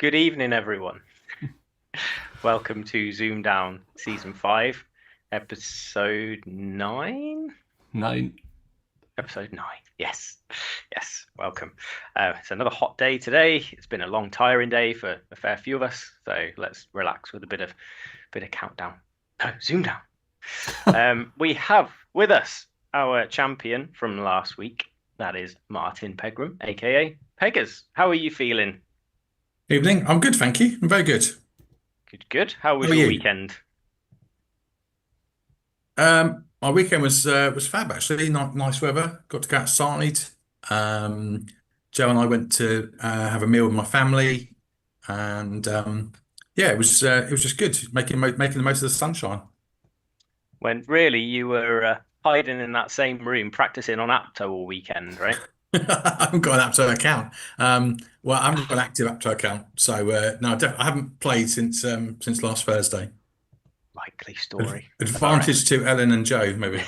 Good evening, everyone. Welcome to Zoomdown Season 5, Episode 9? 9. Episode 9, yes. Yes, welcome. It's another hot day today. It's been a long, tiring day for a fair few of us, so let's relax with a bit of countdown. No, Zoomdown. We have with us our champion from last week. That is Martin Pegram, aka Peggers. How are you feeling? Evening. I'm good, thank you. I'm very good. Good. How was How are your you? weekend? My weekend was fab actually. Nice weather. Got to go outside. Um, Joe and I went to have a meal with my family, and yeah, it was just good. Making the most of the sunshine. When really you were hiding in that same room practicing on Apto all weekend, right? I haven't got an Apto account. Well, I haven't got an active Apto account, so no, I haven't played since last Thursday. Likely story. Advantage to Ellen and Joe, maybe.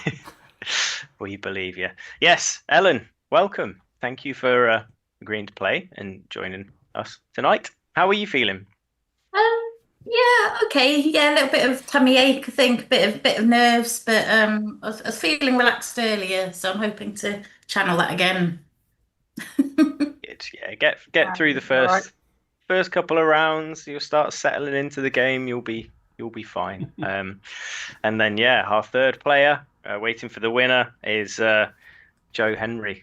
We believe you. Yes, Ellen, welcome. Thank you for agreeing to play and joining us tonight. How are you feeling? Yeah, okay. Yeah, a little bit of tummy ache, I think, bit of nerves, but I was feeling relaxed earlier, so I'm hoping to channel that again. Good. Yeah, get through the first couple of rounds. You'll start settling into the game. You'll be fine. And then yeah, our third player waiting for the winner is Joe Henry.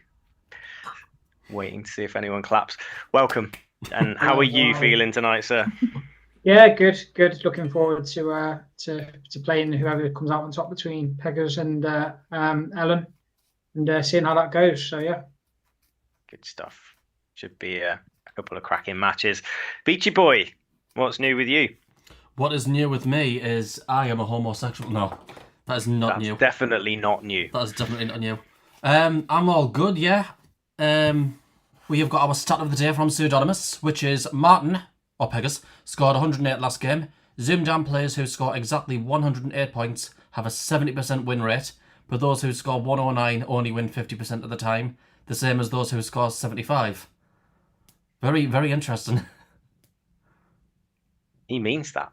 Waiting to see if anyone claps. Welcome. And how are you feeling tonight, sir? Yeah, good. Looking forward to playing whoever comes out on top between Peggers and Ellen, and seeing how that goes. So yeah, good stuff. Should be a couple of cracking matches. Beachy boy, what's new with you? What is new with me is I am a homosexual. No, that is not new. Definitely not new. That is definitely not new. I'm all good, yeah. We have got our stat of the day from Pseudonymous, which is Martin, or Peggers, scored 108 last game. Zoomdown players who score exactly 108 points have a 70% win rate, but those who score 109 only win 50% of the time, the same as those who score 75. Very, very interesting. He means that.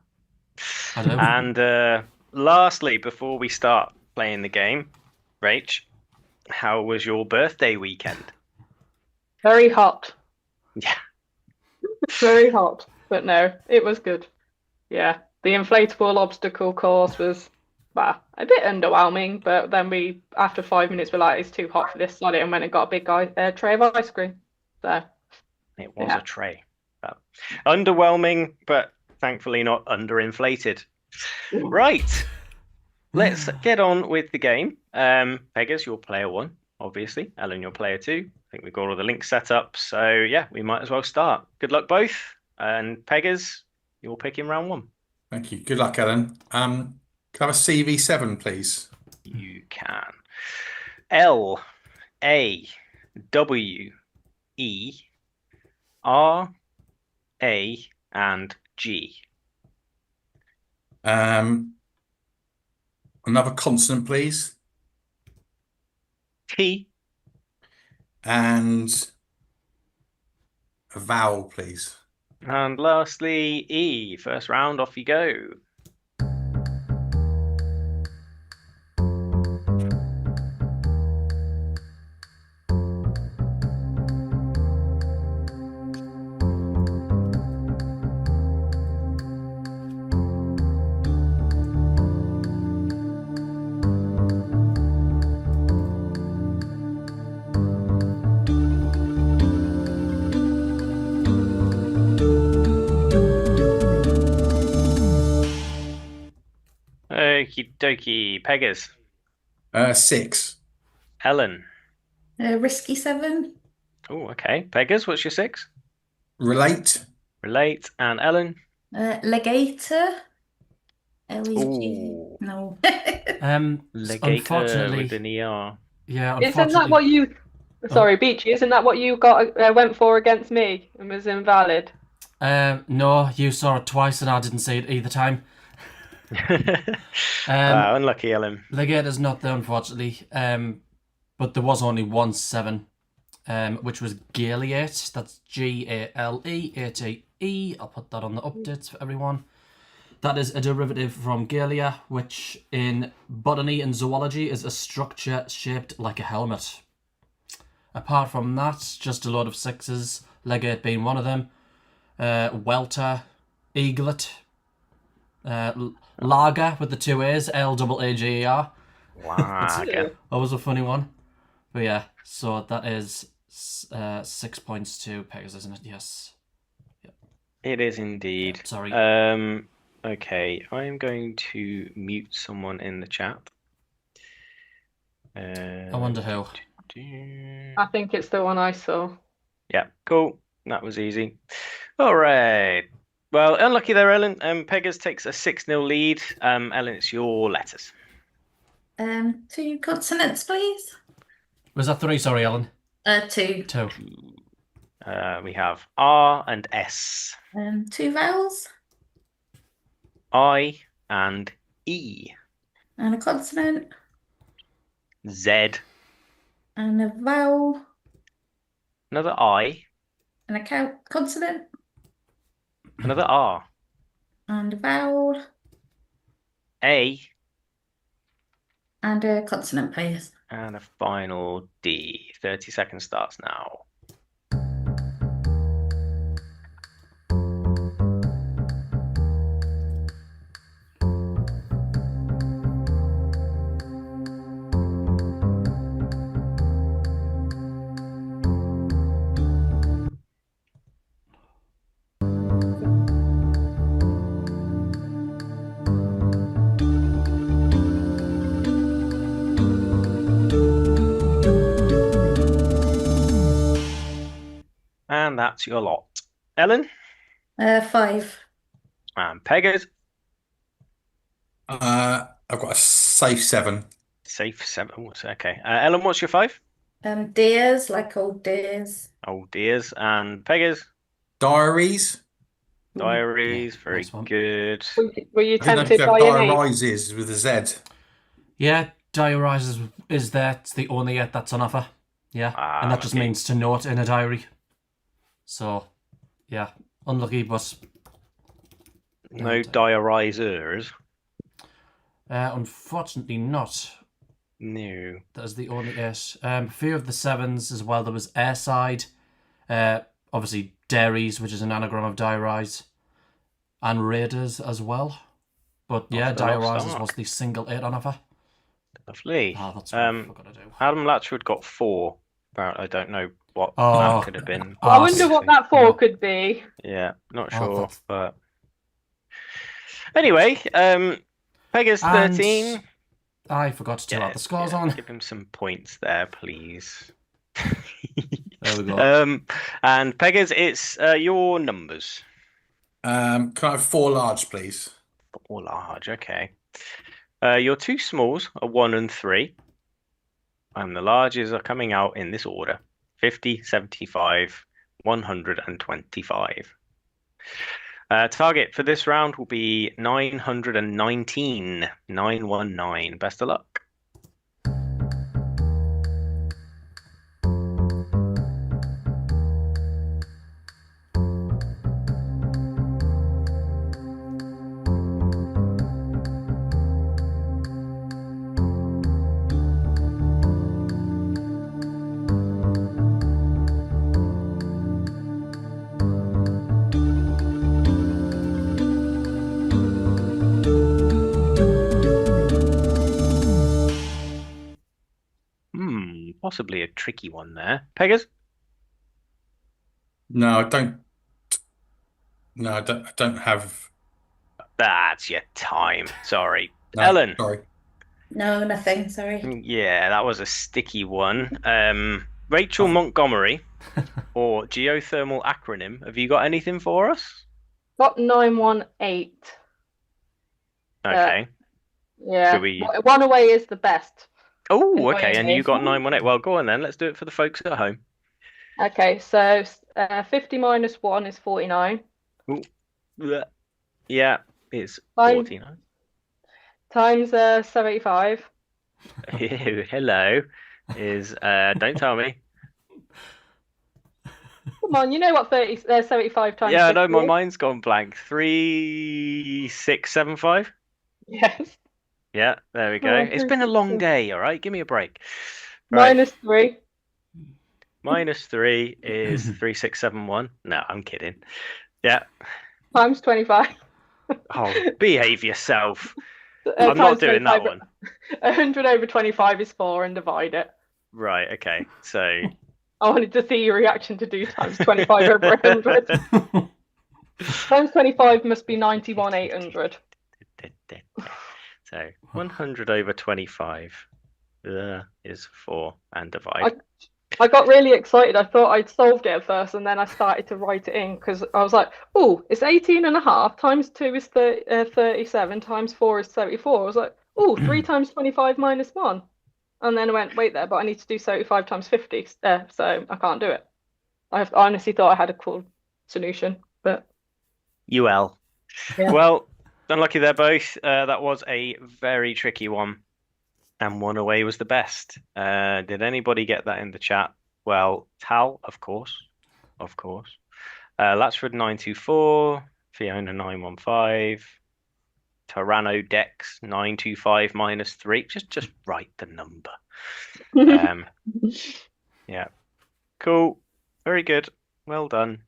I do. And lastly, before we start playing the game, Rach, how was your birthday weekend? Very hot. Yeah. Very hot. But no, it was good. Yeah. The inflatable obstacle course was a bit underwhelming, but then after 5 minutes, we're like, it's too hot for this, solid, and went and got a big tray of ice cream. So it was a tray. Underwhelming, but thankfully not underinflated. Right. Let's get on with the game. Peggers, you're player 1, obviously. Ellen, you're player 2. I think we've got all the links set up. So yeah, we might as well start. Good luck both. And Peggers, you're picking round 1. Thank you. Good luck, Ellen. Can I have a CV7, please? You can. L A W E R A and G. Another consonant, please. T. And a vowel, please. And lastly, E. First round, off you go. Okie dokie. Peggers. 6. Ellen. Risky 7. Oh, okay. Peggers, what's your 6? Relate. Relate. And Ellen? Legator. L-E-G. Ooh. No. Legator Unfortunately, with an ER. yeah, isn't that what you? Sorry, Beachy. Isn't that what you went for against me and was invalid? No, you saw it twice and I didn't see it either time. Unlucky, Ellen. Legator's not there, unfortunately. But there was only one 7. which was Galeate. That's Galeate. I'll put that on the updates for everyone. That is a derivative from Galea, which in botany and zoology is a structure shaped like a helmet. Apart from that, just a load of sixes, Legate being one of them. Welter, Eaglet, Lager with the two A's, Lager. Lager. That was a funny one. But yeah, so that is 6 points to Pegasus, isn't it? Yes. It is indeed. Sorry. Okay, I'm going to mute someone in the chat. I wonder who. I think it's the one I saw. Yeah, cool. That was easy. All right. Well, unlucky there, Ellen. Pegas takes a 6-0 lead. Ellen, it's your letters. 2 consonants, please. Was that 3? Sorry, Ellen. 2. 2. We have R and S. 2 vowels. I and E. And a consonant. Z. And a vowel. Another I. And a consonant. Another R. And a vowel. A. And a consonant, please. And a final D. 30 seconds starts now. And that's your lot. Ellen? 5. And Pegas? I've got a safe 7. Safe 7. Okay. Ellen, what's your 5? Deers, like old deers. Oh, dears. And Pegas? Diaries. Diaries. Yeah, Very nice one. good. Were you I don't know if tempted you by have any? diarizes with a Z. Yeah, diarise is there. It's the only yet that's on offer. Yeah, and that just okay. means to note in a diary. So, yeah, unlucky, but No diarisers. Unfortunately not. No. That is the only 8. A few of the 7s as well. There was Airside, obviously Dairies, which is an anagram of diarise, and Raiders as well. But yeah, the Lost diarises Ark. was the single 8 on offer. Lovely. Ah, that's what I forgot to do. Adam Latchwood got 4. But I don't know what Oh. that could have been. I wonder what that for could be. Yeah, not Oh, sure. that's- But anyway, Pegas And 13. I forgot to add the scores on. Give him some points there, please. There we go. And Pegas, it's your numbers. Can I have 4 large, please? 4 large, okay. Your 2 smalls are 1 and 3. And the larges are coming out in this order: 50, 75, 125. Target for this round will be 919. 919. Best of luck. Possibly a tricky one there. Pegas? No, I don't. No, I don't have. That's your time. Sorry. No, Ellen? sorry. No, nothing. Sorry. Yeah, that was a sticky one. Rachael Montgomery, or geothermal acronym. Have you got anything for us? Got 918. Okay. Yeah. Should we- One away is the best. Oh, okay. And you Annoyingly. got 918. Well, go on then. Let's do it for the folks at home. Okay, so 50 minus 1 is 49. Blech. Yeah, it's Fine. 49. Times 75. Hello. Is don't tell me. Come on, you know what 75 times Yeah, I know 50 my is? mind's gone blank. 3675. Yes. Yeah, there we go. Oh, It's been a long 367. day, all right? Give me a break. Right. -3. -3 is 3671. No, I'm kidding. Yeah. Times 25. Oh, behave yourself. I'm not Times doing that 25. one. 100 over 25 is 4 and divide it. Right, okay. So I wanted to see your reaction to do times 25 over 100. Times 25 must be 91,800. So 100 over 25 is 4 and divide. I got really excited. I thought I'd solved it at first, and then I started to write it in because I was like, oh, it's 18.5 times 2 is 37 times 4 is 74. I was like, oh, 3 times 25 minus 1. And then I went, wait there, but I need to do 75 times 50, so I can't do it. I honestly thought I had a cool solution, but UL. Yeah. Well, unlucky they're both. That was a very tricky one. And one away was the best. Did anybody get that in the chat? Well, Tal, of course. Of course. Latchford 924, Fiona 915, Tyranno Dex 925 minus 3. Just write the number. Yeah. Cool. Very good. Well done.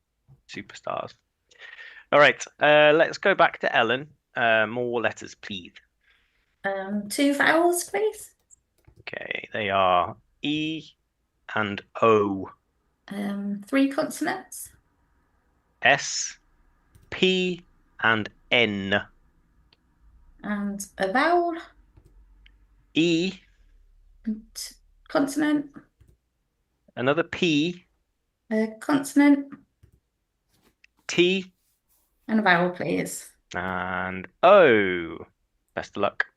Superstars. All right. Let's go back to Ellen. More letters, please. 2 vowels, please. Okay, they are E and O. 3 consonants. S, P, and N. And a vowel. E, And consonant. another P, A consonant. T, And a vowel, please. and O. Best of luck.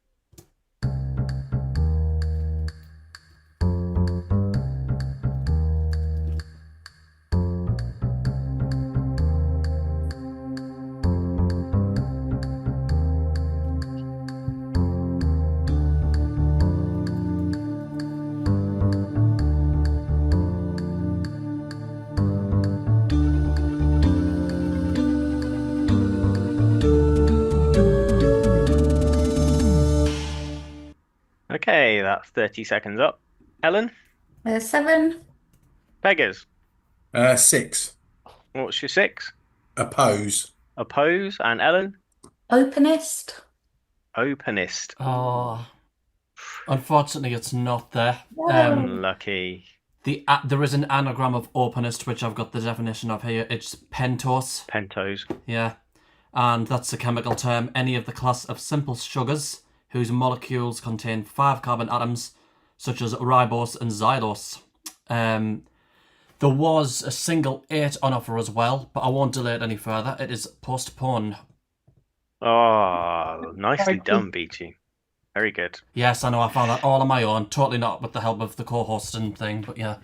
Okay, that's 30 seconds up. Ellen? 7. Beggars. 6. What's your 6? Oppose. Oppose. And Ellen? Openist. Openist. Oh, unfortunately, it's not there. Unlucky. There is an anagram of openist, which I've got the definition of here. It's pentose. Pentos. Yeah, and that's a chemical term. Any of the class of simple sugars whose molecules contain 5 carbon atoms, such as ribose and xylose. There was a single 8 on offer as well, but I won't delay it any further. It is postpone. Oh, nicely done, Beachy. Very good. Yes, I know, I found that all on my own. Totally not with the help of the co-hosting thing, but yeah.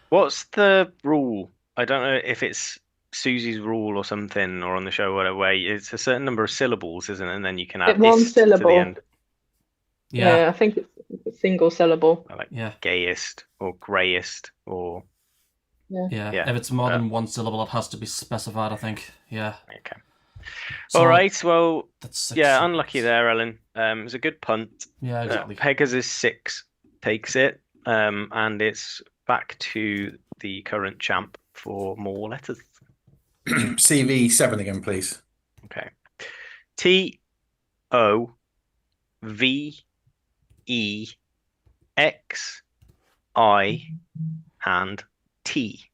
What's the rule? I don't know if it's Susie's rule or something, or on the show, whatever way. It's a certain number of syllables, isn't it? And then you can add one ist to the syllable. end. Yeah, I think it's a single syllable. Like yeah, gayest or greyest or yeah. Yeah. If it's more than one syllable, it has to be specified, I think. Yeah. okay. So All right. Well, that's 6 yeah, syllables. unlucky there, Ellen. It was a good punt. Yeah, exactly. Pegasus 6 takes it, and it's back to the current champ for more letters. CV 7 again, please. Okay. T O V E X I and T.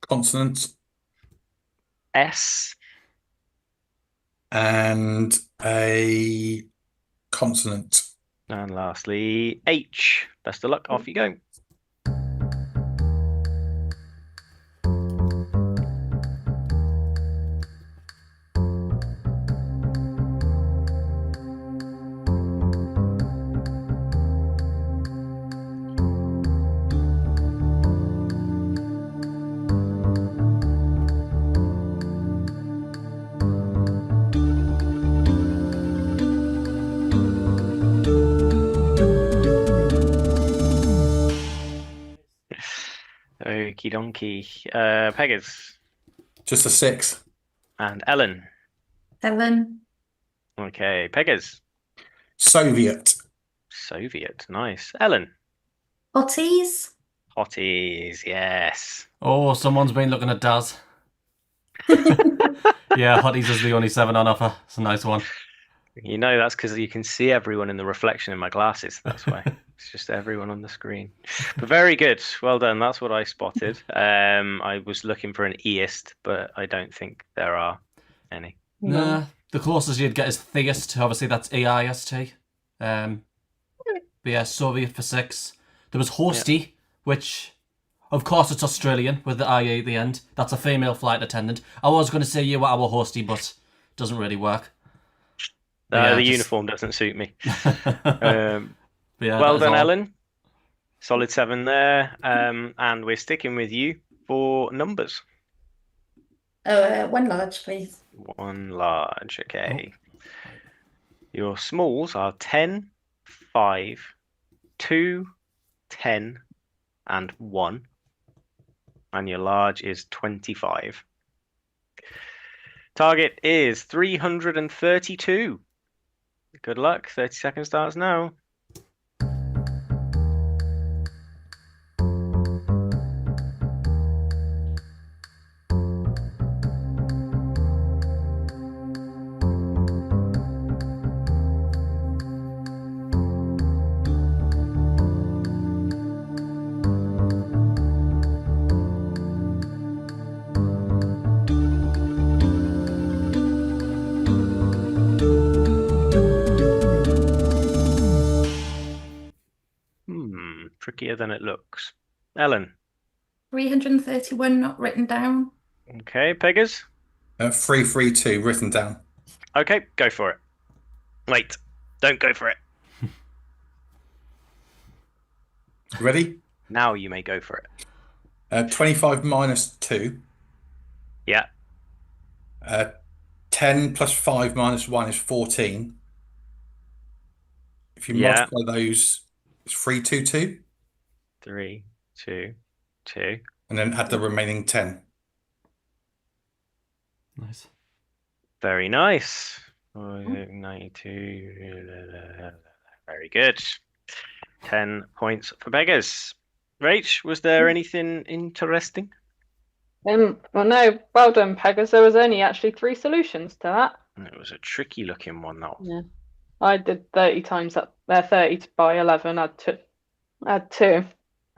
Consonant S and a consonant. and lastly H. Best of luck. Off you go. Okie donkey. Peggers Just a 6. and Ellen. 7. Okay, Peggers. Soviet. Soviet. Nice. Ellen. Hotties. Hotties. Yes. Oh, someone's been looking at Daz. Yeah, Hotties is the only 7 on offer. It's a nice one. You know that's because you can see everyone in the reflection in my glasses. That's why. It's just everyone on the screen. But very good. Well done. That's what I spotted. I was looking for an eist, but I don't think there are any. Nah, the closest you'd get is theist. Obviously, that's EIST. But yeah, Soviet for 6. There was Hosty, which, of course, it's Australian with the IE at the end. That's a female flight attendant. I was going to say you were our Hosty, but it doesn't really work. The uniform doesn't suit me. Yeah, well done, Ellen. Solid 7 there. And we're sticking with you for numbers. 1 large, please. 1 large, okay. Your smalls are 10, 5, 2, 10, and 1. And your large is 25. Target is 332. Good luck. 30 seconds starts now. Trickier than it looks. Ellen. 331 not written down. Okay, Peggers. 332 written down. Okay, go for it. Wait, don't go for it. Ready? Now you may go for it. 25 minus 2. Yeah. 10 plus 5 minus 1 is 14. If you multiply those, it's 322. 3, 2, 2. And then add the remaining 10. Nice. Very nice. 92. Very good. 10 points for Beggars. Rach, was there anything interesting? Well, no, well done, Peggers. There was only actually 3 solutions to that. It was a tricky looking one, that was. Yeah. I did 30 times that. 30 by 11. Add 2.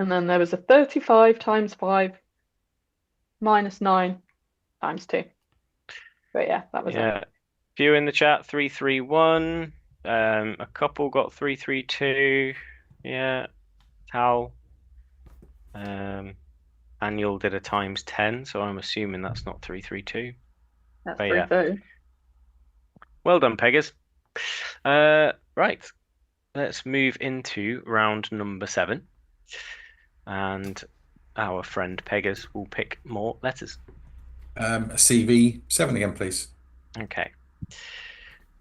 And then there was a 35 times 5 minus 9 times 2. But yeah, that was it. Few in the chat, 331. A couple got 332. Yeah. Tal. Annual did a times 10, so I'm assuming that's not 332. That's But 3 well done, Peggers. Right. Let's move into round number 7. And our friend Peggers will pick more letters. CV7 again, please. Okay.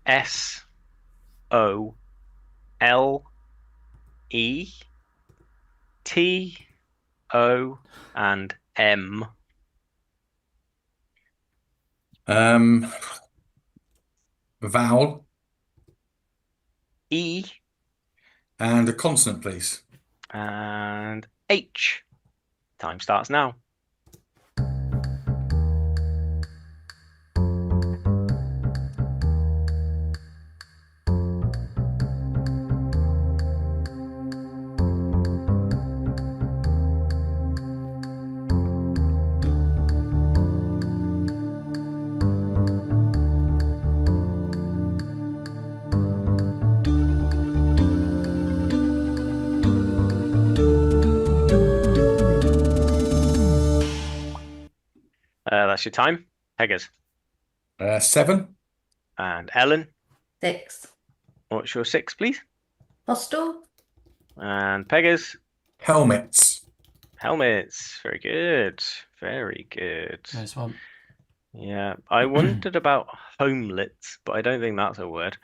S O L E T O and M. Vowel E and a consonant, please. and H. Time starts now. That's your time. Peggers. 7. And Ellen. 6. What's your 6, please? Hostel. And Peggers. Helmets. Helmets. Very good. Very good. Nice one. Yeah. I wondered about homelets, but I don't think that's a word.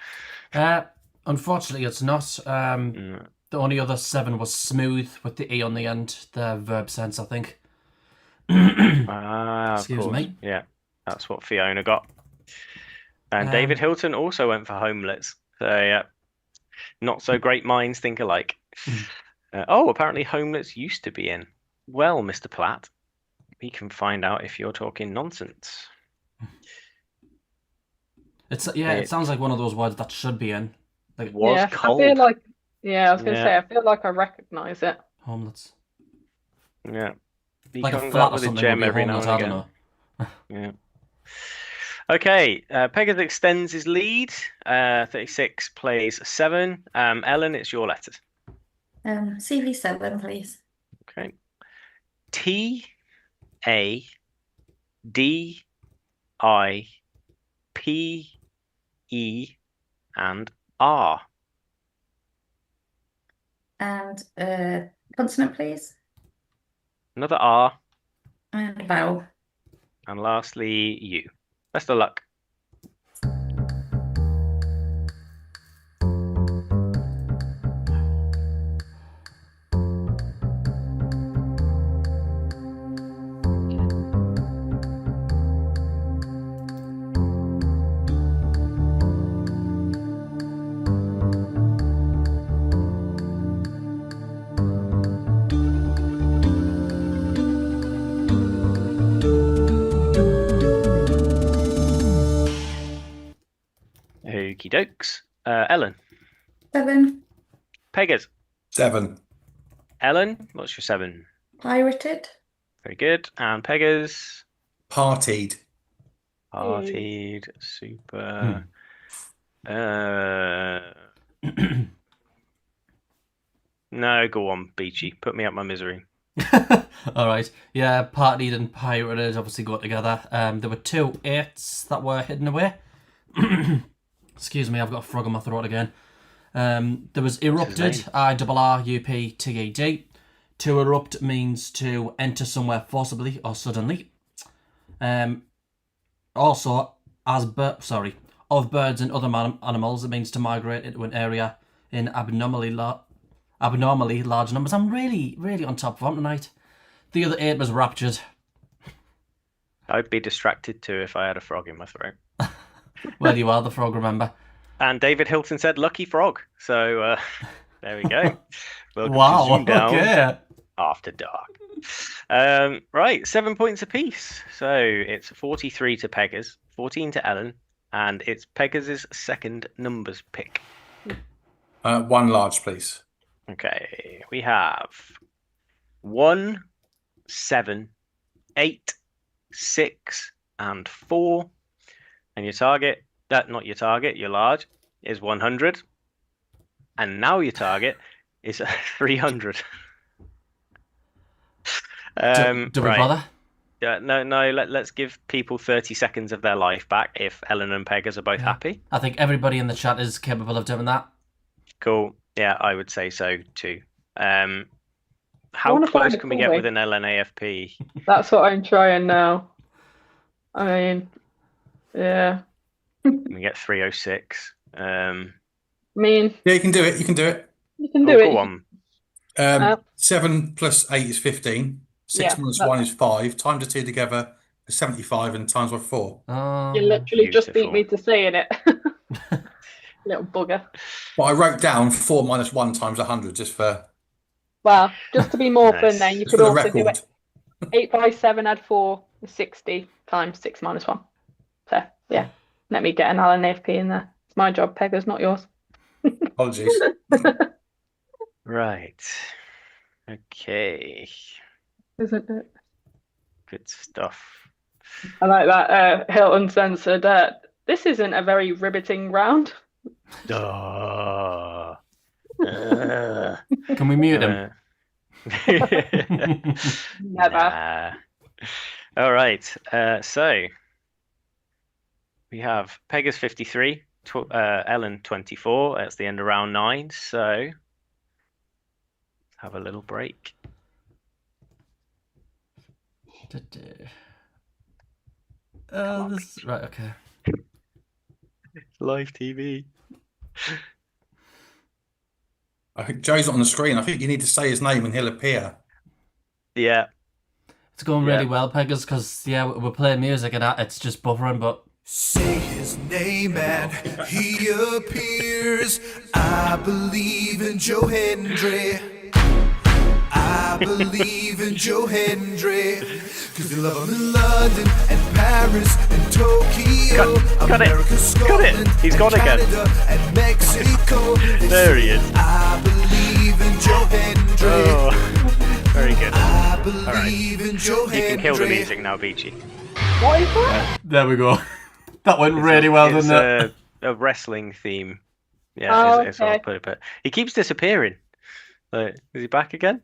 Unfortunately, it's not. The only other 7 was smooth with the E on the end, the verb sense, I think. Of Excuse course. me. Yeah, that's what Fiona got. And David Hilton also went for homelets. So yeah, not so great minds think alike. Apparently homelets used to be in. Well, Mr. Platt, we can find out if you're talking nonsense. It sounds like one of those words that should be in. Like, It was Yeah, cold. I feel like, I was going to Yeah. say, I feel like I recognise it. homelets. Yeah. He Like a comes flat up or with a something gem would be every now homeless, and I don't again. know. Yeah. Okay, Pegasus extends his lead. 36 plays 7. Ellen, it's your letters. CV7, please. Okay. T A D I P E and R. And consonant, please. Another R. And vowel. And lastly, U. Best of luck. Okie dokes. Ellen. 7. Pegas. 7. Ellen, what's your 7? Pirated. Very good. And Pegas. Partied. Partied. Super. No, go on, Beachy. Put me out my misery. All right. Yeah, partied and pirated obviously go together. There were 2 8s that were hidden away. Excuse me, I've got a frog in my throat again. There was erupted, IRRUPTED. To erupt means to enter somewhere forcibly or suddenly. Also, of birds and other animals, it means to migrate into an area in abnormally large numbers. I'm really, really on top of them tonight. The other 8 was raptured. I'd be distracted too if I had a frog in my throat. Well, you are the frog, remember? And David Hilton said lucky frog. So there we go. Welcome Wow, to Zoomdown okay. After Dark. Right, 7 points apiece. So it's 43 to Pegas, 14 to Ellen, and it's Pegas's second numbers pick. 1 large, please. Okay, we have 1, 7, 8, 6, and 4. And your target, not your target, your large, is 100. And now your target is 300. Do we right. bother? No, let's give people 30 seconds of their life back if Ellen and Pegas are both happy. I think everybody in the chat is capable of doing that. Cool. Yeah, I would say so too. How wanna close find a can we cool get way. with an LNAFP? That's what I'm trying now. I mean, yeah. Can we get 306? I mean, Yeah, you can do it. You can do it. you can do it. Go on. 7 plus 8 is 15. 6 Yeah, minus that- 1 is 5. Times the 2 together is 75, and times by 4. You literally just beat Beautiful. me to saying it. Little bugger. But I wrote down 4 minus 1 times 100 just for Well, just to be more Nice. fun then, you just could for the also do record. it 8 by 7 add 4 is 60 times 6 minus 1. So, yeah. Let me get an LNFP in there. It's my job, Pega's, not yours. Apologies. Right. Okay. Isn't it? Good stuff. I like that. Hilton censored. This isn't a very riveting round. Duh. Can we mute him? Never. Nah. All right. So we have Pegas 53, Ellen 24. That's the end of round 9. So have a little break. Right, okay. Live TV. I think Joe's not on the screen. I think you need to say his name and he'll appear. Yeah. It's going really well, Peggers, because, yeah, we're playing music and it's just buffering, but... Say his name and he appears. I believe in Joe Hendry. I believe in Joe Hendry. Cause they love him in London and Paris and Tokyo. Cut America, it. Scotland, He's gone again. Canada and Mexico. There he is. I believe in Joe Hendry. Oh, very good. I believe in Joe Hendry. You can kill the music now, Beachy. What is that? There we go. That went really well, didn't it? It's a wrestling theme. Yeah, Oh, is how I okay. put it. But he keeps disappearing. So, is he back again?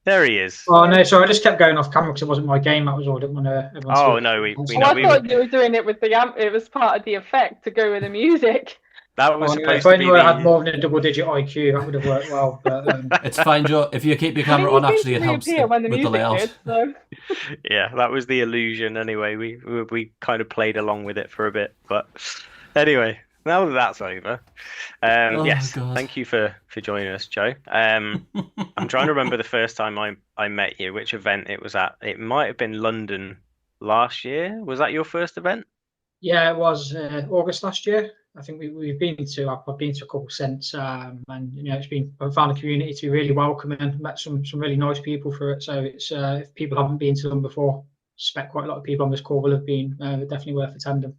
There he is. Oh no, sorry, I just kept going off camera because it wasn't my game. That was all. I didn't want to. Oh no, we Oh, know I thought you were doing it with the amp. It was part of the effect to go with the music. that was If supposed I to be knew I had the. more than a double-digit IQ, that would have worked well. But It's fine, Joe. If you keep your I mean, camera you on, seemed actually, to it helps reappear when the with the music layout. did, so. Yeah, that was the illusion. Anyway, we kind of played along with it for a bit, but anyway, now that that's over, Oh, yes, God. thank you for joining us, Joe. I'm trying to remember the first time I met you, which event it was at. It might have been London last year. Was that your first event? yeah, it was August last year. I think we've been to. I've been to a couple since, and I've found the community to be really welcoming. Met some really nice people for it. So it's if people haven't been to them before, I suspect quite a lot of people on this call will have been. Definitely worth attending.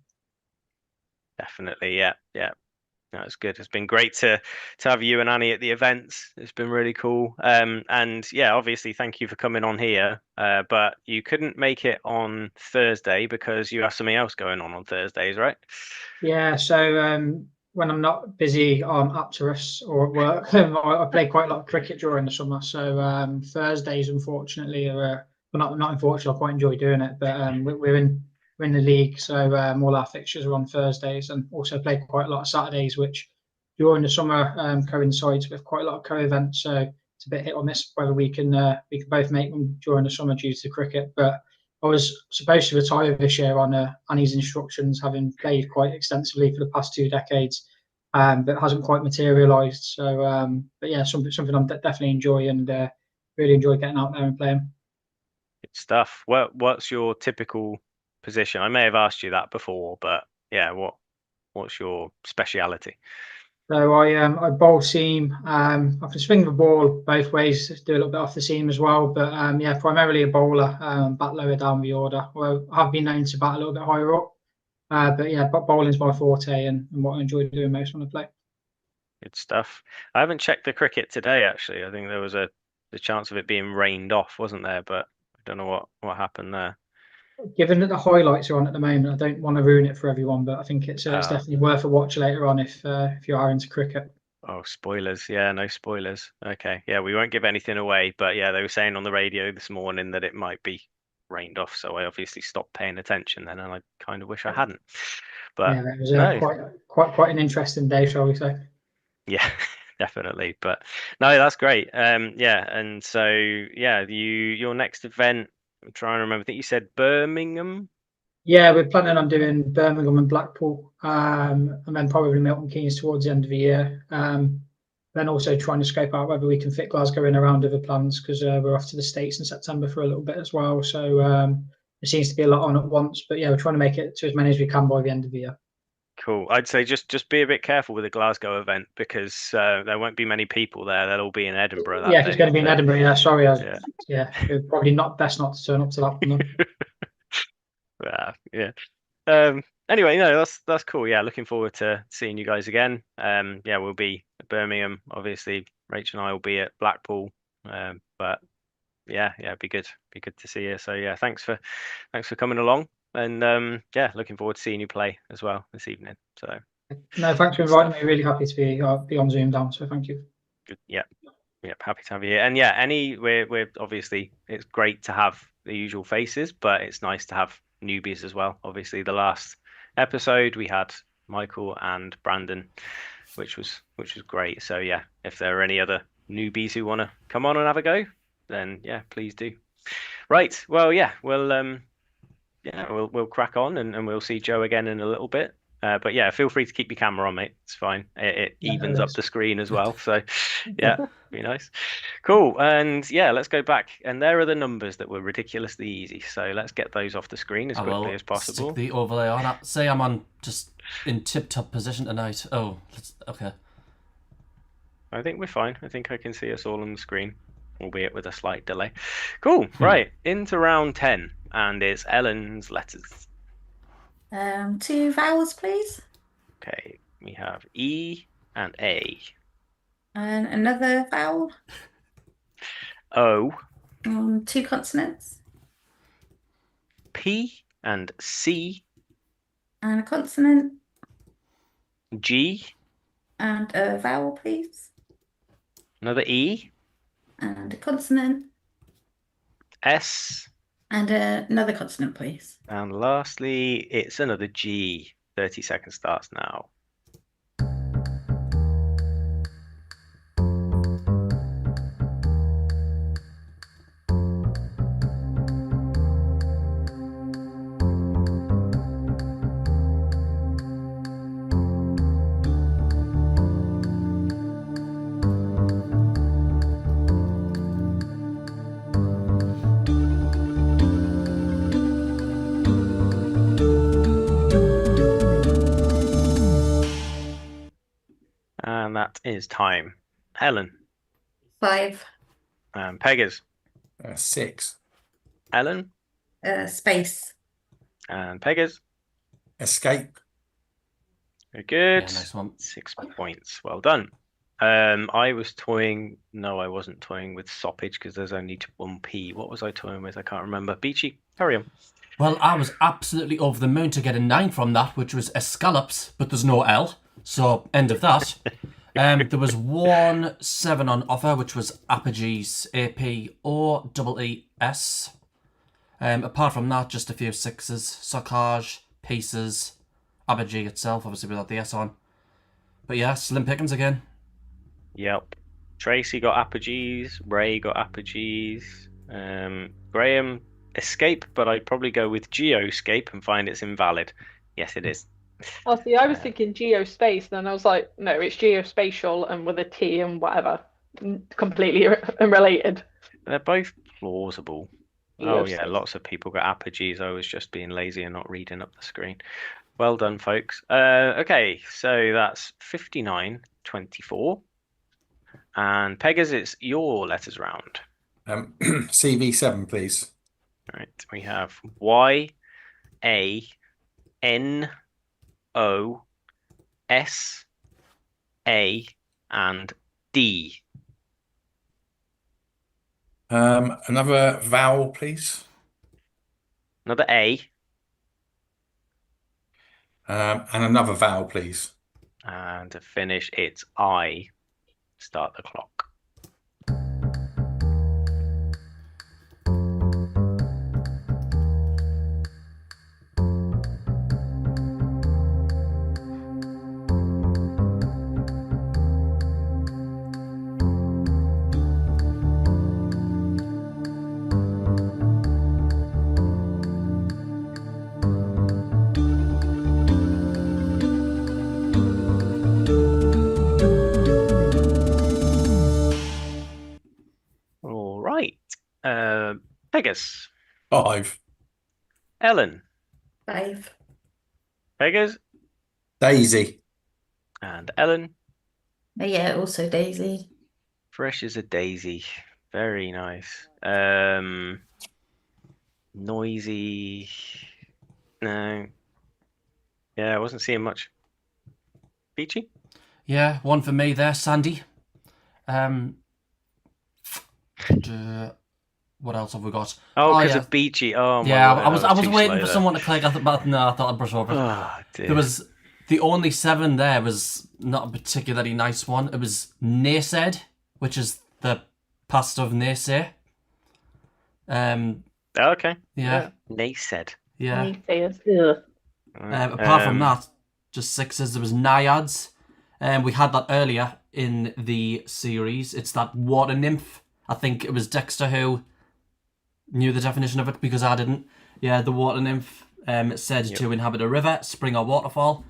Definitely, yeah. That's good. It's been great to have you and Annie at the events. It's been really cool. And yeah, obviously, thank you for coming on here. But you couldn't make it on Thursday because you have something else going on Thursdays, right? Yeah. So when I'm not busy on Apterus or at work, I play quite a lot of cricket during the summer. So Thursdays, unfortunately, are well, not unfortunately. I quite enjoy doing it, but we're in the league, so all our fixtures are on Thursdays, and also play quite a lot of Saturdays, which during the summer coincides with quite a lot of co-events. So it's a bit hit or miss whether we can both make them during the summer due to cricket. But I was supposed to retire this year on Annie's instructions, having played quite extensively for the past 2 decades, but hasn't quite materialised. So, but yeah, something I'm definitely enjoy and really enjoy getting out there and playing. Good stuff. What's your typical position? I may have asked you that before, but yeah, what's your speciality? So I bowl seam. I can swing the ball both ways, do a little bit off the seam as well. But yeah, primarily a bowler. Bat lower down the order. Well, I have been known to bat a little bit higher up. But yeah, bowling's my forte and what I enjoy doing most when I play. Good stuff. I haven't checked the cricket today, actually. I think there was the chance of it being rained off, wasn't there? But I don't know what happened there. Given that the highlights are on at the moment, I don't want to ruin it for everyone, but I think it's definitely worth a watch later on if you are into cricket. Oh, spoilers. Yeah, no spoilers. Okay. Yeah, we won't give anything away, but yeah, they were saying on the radio this morning that it might be rained off, so I obviously stopped paying attention then, and I kind of wish I hadn't. But yeah, that was no. quite an interesting day, shall we say? Yeah, definitely. But no, that's great. Yeah, and so yeah, your next event, I'm trying to remember. I think you said Birmingham. Yeah, we're planning on doing Birmingham and Blackpool, and then probably Milton Keynes towards the end of the year. Then also trying to scope out whether we can fit Glasgow in around other plans because we're off to the States in September for a little bit as well. So there seems to be a lot on at once. But yeah, we're trying to make it to as many as we can by the end of the year. Cool. I'd say just be a bit careful with the Glasgow event because there won't be many people there. They'll all be in Edinburgh. Yeah, if it's going to be in Edinburgh, yeah. Sorry, yeah, probably not best not to turn up to that one. Yeah. Anyway, no, that's cool. Yeah, looking forward to seeing you guys again. Yeah, we'll be at Birmingham. Obviously, Rachel and I will be at Blackpool. But yeah, it'd be good to see you. So yeah, thanks for coming along. And yeah, looking forward to seeing you play as well this evening. So no, thanks for inviting me. Really happy to be on Zoomdown. So thank you. Good. Yep, happy to have you here. And yeah, we're obviously, it's great to have the usual faces, but it's nice to have newbies as well. Obviously, the last episode we had Michael and Brandon, which was great. So yeah, if there are any other newbies who want to come on and have a go, then yeah, please do. Right. Well, yeah, we'll crack on and we'll see Joe again in a little bit. But yeah, feel free to keep your camera on, mate. It's fine. It Yeah, evens it up is. the screen as well. So yeah, be nice. Cool. And yeah, let's go back. And there are the numbers that were ridiculously easy. So let's get those off the screen as I quickly will as possible. stick the overlay on. Say I'm on just in tip-top position tonight. Oh, okay. I think we're fine. I think I can see us all on the screen, albeit with a slight delay. Cool. Right. Into round 10. And it's Ellen's letters. 2 vowels, please. Okay. We have E and A. And another vowel. O, 2 consonants. P and C, And a consonant. G, And a vowel, please. another E, And a consonant. S, And another consonant, please. and lastly, it's another G. 30 seconds starts now. And that is time. Helen, 5. Peggers, 6. Ellen, Space. and Peggers. Escape. Very good. Yeah, nice one. 6 points. Well done. I was toying. No, I wasn't toying with soppage because there's only 1 P. What was I toying with? I can't remember. Beachy, carry on. Well, I was absolutely over the moon to get a 9 from that, which was escallops, but there's no L, so end of that. There was 1 7 on offer, which was apogees, APOEES. Apart from that, just a few 6s, saccage, pieces, apogee itself, obviously without the S on. But yeah, slim pickings again. Yep. Tracy got apogees. Ray got apogees. Graham, escape, but I'd probably go with geoscape and find it's invalid. Yes, it is. Oh, see, I was thinking geospace, then I was like, no, it's geospatial and with a T and whatever. Completely unrelated. They're both plausible. Oh yeah, Geospace. lots of people got apogees. I was just being lazy and not reading up the screen. Well done, folks. Okay, so that's 59-24. And Peggers, it's your letters round. CV7, please. All right, we have Y, A, N, O, S, A, and D. Another vowel, please. Another A, And another vowel, please. and to finish, it's I. Start the clock. All right. Peggers, 5. Ellen, 5. Peggers, Daisy. and Ellen. Yeah, also Daisy. Fresh as a daisy. Very nice. Noisy. No. Yeah, I wasn't seeing much. Beachy? Yeah, 1 for me there, Sandy. What else have we got? Oh, because yeah. of Beachy. Oh, my Yeah, word, I was too waiting slow for there. someone to click. I thought I'd brush over it. Oh, dear. There was the only 7 there was not a particularly nice one. It was Naysed, which is the past of naysay. Okay. Yeah. Naysed. Yeah. Naysayers. Ugh. Apart from that, just 6s. There was naiads. We had that earlier in the series. It's that water nymph. I think it was Dexter who knew the definition of it because I didn't. Yeah, the water nymph. It said to inhabit a river, spring, or waterfall.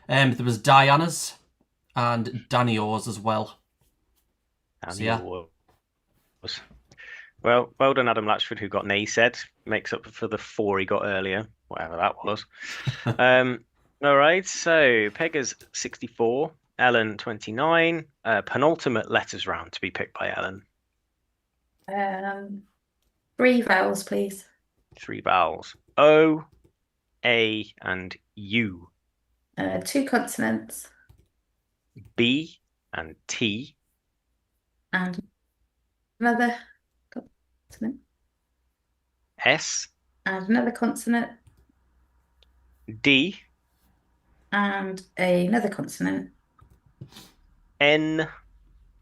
There was Diana's and Danny O's as well. And So, yeah. was. Well done, Adam Latchford, who got nay said. Makes up for the 4 he got earlier, whatever that was. All right, so Pegger's 64, Ellen 29. Penultimate letters round to be picked by Ellen. 3 vowels, please. 3 vowels. O, A, and U. 2 consonants. B and T. And another consonant. S. And another consonant. D. And another consonant. N.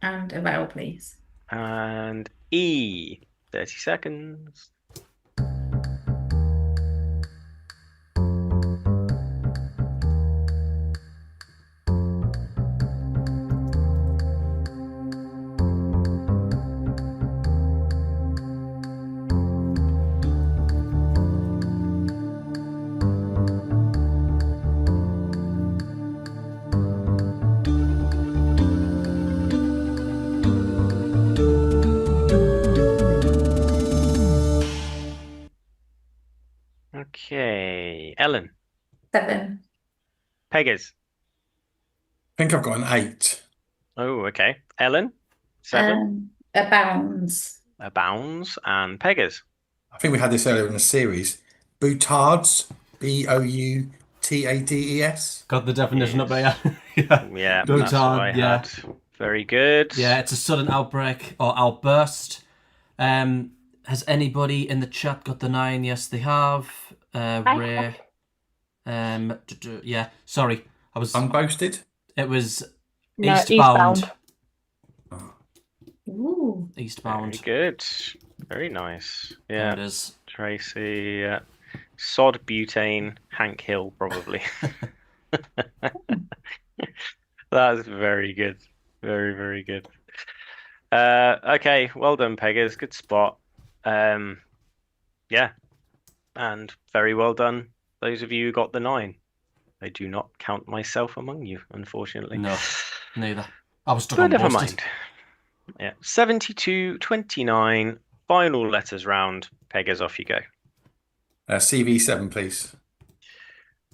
And a vowel, please. And E. 30 seconds. Okay, Ellen. 7. Peggers. I think I've got an 8. Oh, okay. Ellen. 7. Abounds. Bounds and Peggers. I think we had this earlier in the series. Boutards, Boutades. Got the definition up there. Yeah, yeah. that's what I had. Very good. Yeah, it's a sudden outbreak or outburst. Has anybody in the chat got the 9? Yes, they have. Ray. Yeah, sorry. I was Unboasted? It was No, eastbound. Ooh. Eastbound. Very good. Very nice. There Yeah. it is. Tracy. Sod Butane. Hank Hill, probably. That's very good. Very, very good. Okay, well done, Peggers. Good spot. Yeah. And very well done, those of you who got the 9. I do not count myself among you, unfortunately. No, neither. I was stuck But on never busted. mind. Yeah. 72-29. Final letters round. Peggers, off you go. CV7, please.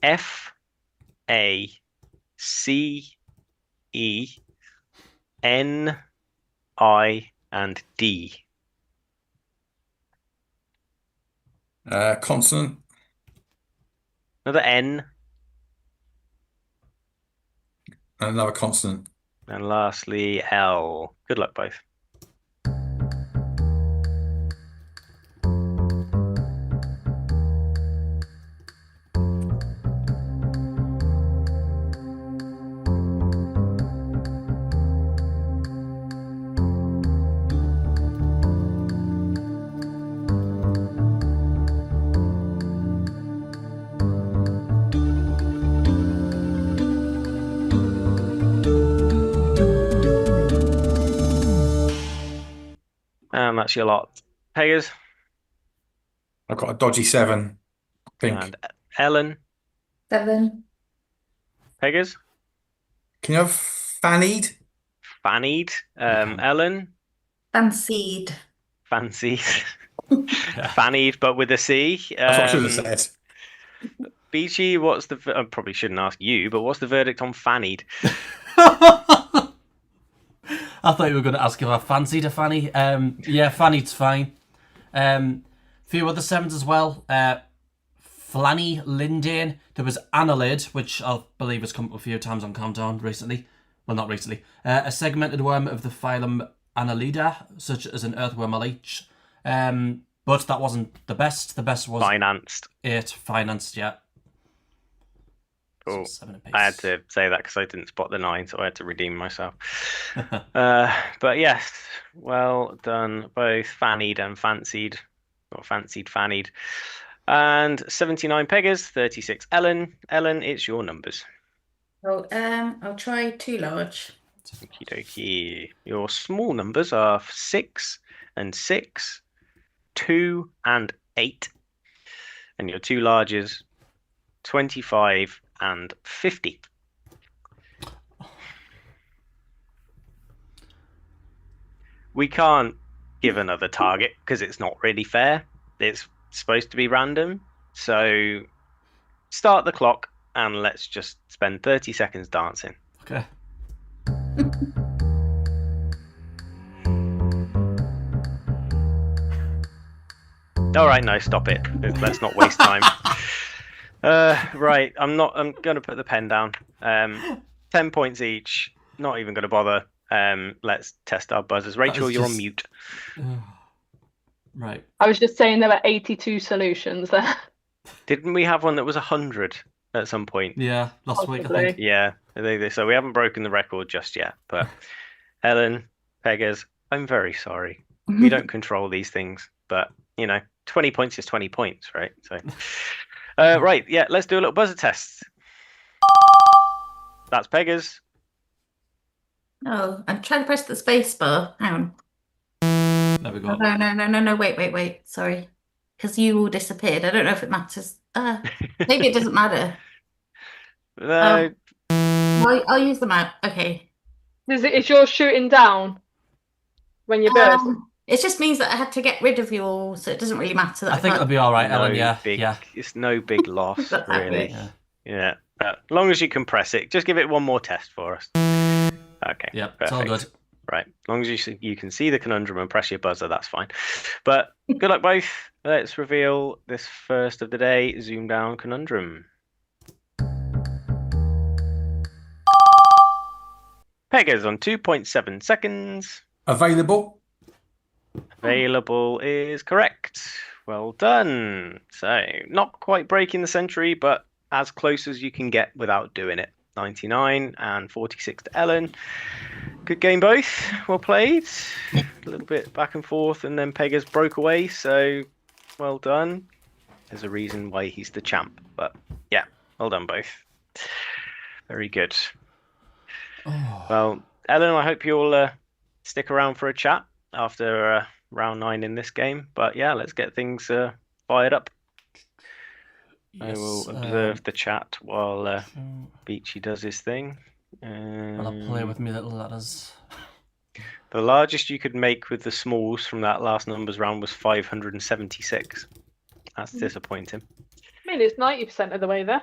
F, A, C, E, N, I, and D. Consonant. Another N. And another consonant. And lastly, L. Good luck, both. And that's your lot. Peggers. I've got a dodgy 7, I think. And Ellen. 7. Peggers. Can you have fannied? Fannied. Ellen. Fancied. Fancied. Fannied, but with a C. That's what I should have said. Beachy, what's the... I probably shouldn't ask you, but what's the verdict on fannied? I thought you were going to ask if I fancied a fanny. Yeah, fanny's fine. Few other 7s as well. Flanny Lindane. There was Annelid, which I believe has come up a few times on Countdown recently. Well, not recently. A segmented worm of the phylum Annelida, such as an earthworm or leech. But that wasn't the best. The best was Financed. 8. Financed, yeah. Cool. 7 apiece. I had to say that because I didn't spot the 9, so I had to redeem myself. But yes, well done, both fannied and fancied. Or fancied, fannied. And 79 Peggers, 36 Ellen. Ellen, it's your numbers. Oh, I'll try 2 large. Okie dokie. Your small numbers are 6 and 6, 2 and 8. And your 2 larges, 25 and 50. we can't give another target because it's not really fair. It's supposed to be random. So start the clock and let's just spend 30 seconds dancing. Okay. All right, no, stop it. Let's not waste time. Right, I'm going to put the pen down. 10 points each. Not even going to bother. Let's test our buzzers. Rachel, you're on mute. Right. I was just saying there were 82 solutions there. Didn't we have one that was 100 at some point? Yeah, last week, I Possibly. think. Yeah, so we haven't broken the record just yet. But Ellen, Peggers, I'm very sorry. We don't control these things, but 20 points is 20 points, right? So, right, yeah, let's do a little buzzer test. That's Peggers. Oh, I'm trying to press the space bar. Hang on. There we go. No. Wait. Sorry. Because you all disappeared. I don't know if it matters. Maybe it doesn't matter. I'll use them out. Okay. Is yours shooting down when you burst? It just means that I had to get rid of you all, so it doesn't really matter. That I think it'll be all right, Ellen. Yeah. It's no big loss, That's really. accurate. Yeah. As long as you can press it, just give it one more test for us. Okay. Yeah, it's all good. Right. As long as you can see the conundrum and press your buzzer, that's fine. But good luck, both. Let's reveal this first of the day Zoomdown conundrum. Peggers on 2.7 seconds. Available. Available is correct. Well done. So, not quite breaking the century, but as close as you can get without doing it. 99 and 46 to Ellen. Good game both. Well played. A little bit back and forth, and then Peggers broke away, so well done. There's a reason why he's the champ, but yeah, well done both. Very good. Oh. Well, Ellen, I hope you'll stick around for a chat after round 9 in this game. But yeah, let's get things fired up. Yes, I will observe the chat while Beachy does his thing. I'll play with me little letters. The largest you could make with the smalls from that last numbers round was 576. That's disappointing. I mean, it's 90% of the way there.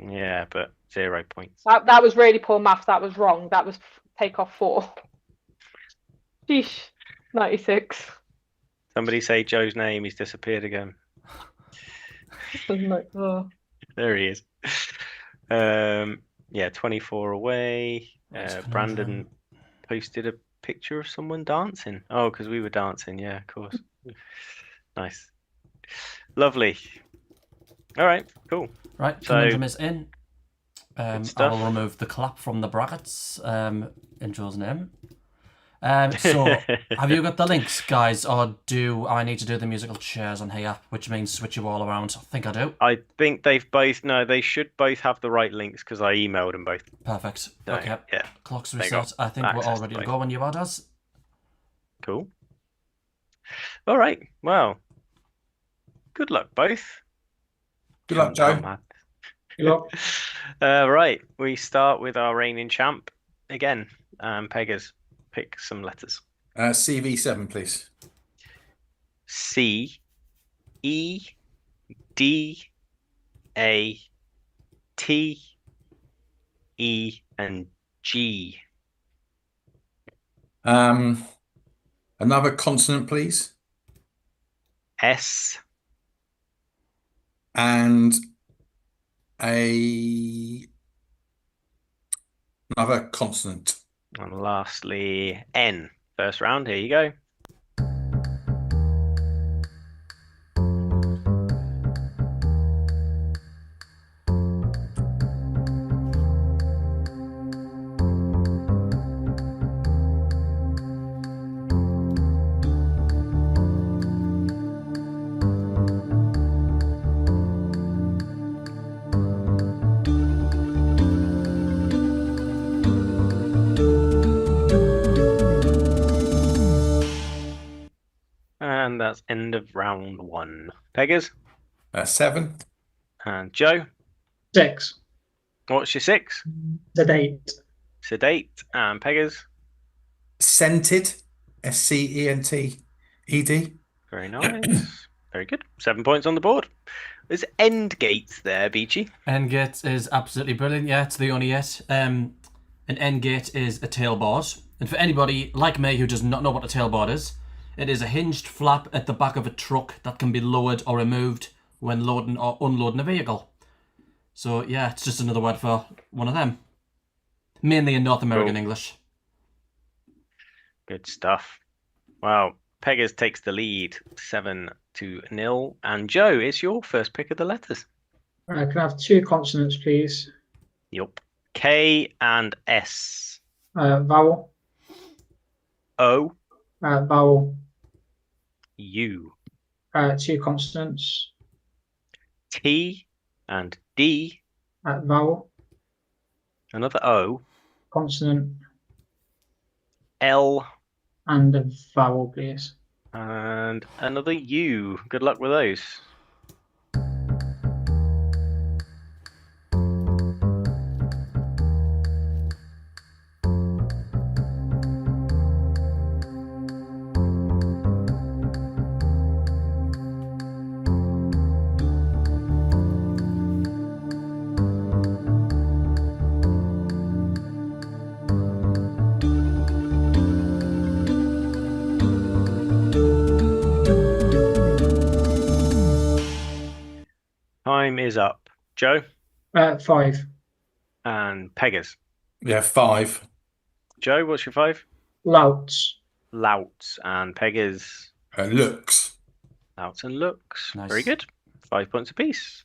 Yeah, but 0 points. That was really poor maths. That was wrong. That was take off 4. Sheesh. 96. Somebody say Joe's name. He's disappeared again. Oh. There he is. Yeah, 24 away. Brandon posted a picture of someone dancing. Oh, because we were dancing. Yeah, of course. Nice. Lovely. All right, cool. Right, conundrum is in. I will remove the clap from the brackets in Joe's name. So, have you got the links, guys, or do I need to do the musical chairs on here, which means switch you all around? I think I do. I think they've both. No, they should both have the right links because I emailed them both. Perfect. So, okay. Yeah. Clock's reset. I think we're all ready to go when you are, Daz. Cool. All right. Well, good luck, both. Good luck, Joe. Good luck. Right. We start with our reigning champ again. Peggers, pick some letters. CV7, please. C, E, D, A, T, E, and G. Another consonant, please. S. And another consonant. And lastly, N. First round, here you go. And that's end of round 1. Peggers? 7. And Joe? 6. What's your 6? Sedate. Sedate. And Peggers? Scented. S5E9. Very nice. Very good. 7 points on the board. There's end gates there, Beachy. End gate is absolutely brilliant. Yeah, it's the only yet. An end gate is a tailboard. And for anybody like me who does not know what a tailboard is, it is a hinged flap at the back of a truck that can be lowered or removed when loading or unloading a vehicle. So yeah, it's just another word for one of them. Mainly in North American English. Good stuff. Wow. Peggers takes the lead 7-0. And Joe, it's your first pick of the letters. Can I have 2 consonants, please? Yup. K and S. Vowel. O. Vowel. U. 2 consonants. T and D. Vowel. Another O. Consonant. L. And a vowel, please. And another U. Good luck with those. Time is up. Joe 5. and Peggers. Yeah, 5. Joe, what's your 5? Louts. Louts and Peggers. Looks. Louts and looks. Nice. Very good. 5 points apiece.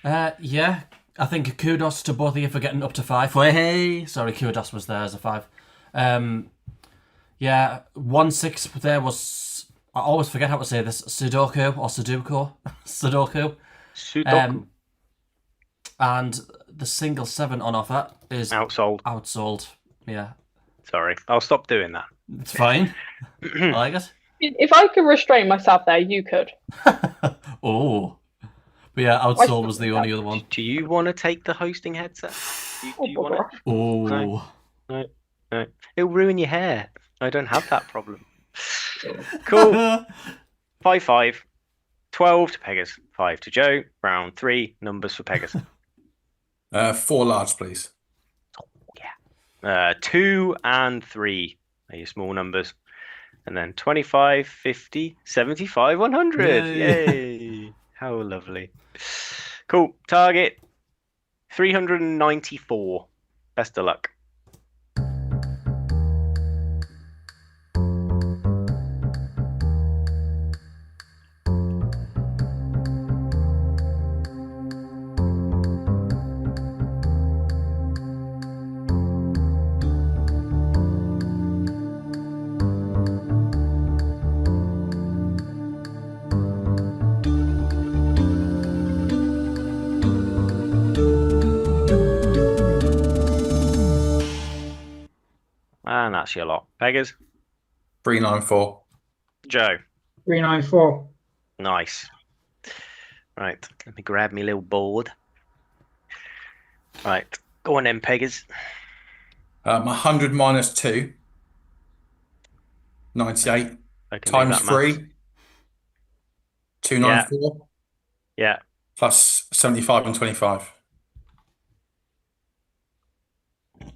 Yeah, I think kudos to both of you for getting up to 5. Hey, sorry, kudos was there as a 5. Yeah, 1-6 there was. I always forget how to say this. Sudoku or Sudoku. Sudoku. And the single 7 on offer is Outsold. Outsold. Yeah, Sorry. I'll stop doing that. it's fine. I like it. If I could restrain myself there, you could. Oh. But yeah, Outsold was the only other one. Do you want to take the hosting headset? Do you want it? Oh. No. It'll ruin your hair. I don't have that problem. Cool. 5-5. 12 to Peggers. 5 to Joe. Round 3. Numbers for Peggers. 4 large, please. 2 and 3 are your small numbers. And then 25, 50, 75, 100. Yay. How lovely. Cool. Target 394. Best of luck. And that's your lot. Peggers. 394. Joe. 394. Nice. Right. Let me grab my little board. Right. Go on then, Peggers. 100 minus 2. 98. I can do Times that 3. maths. 294. Yeah. Plus 75 and 25.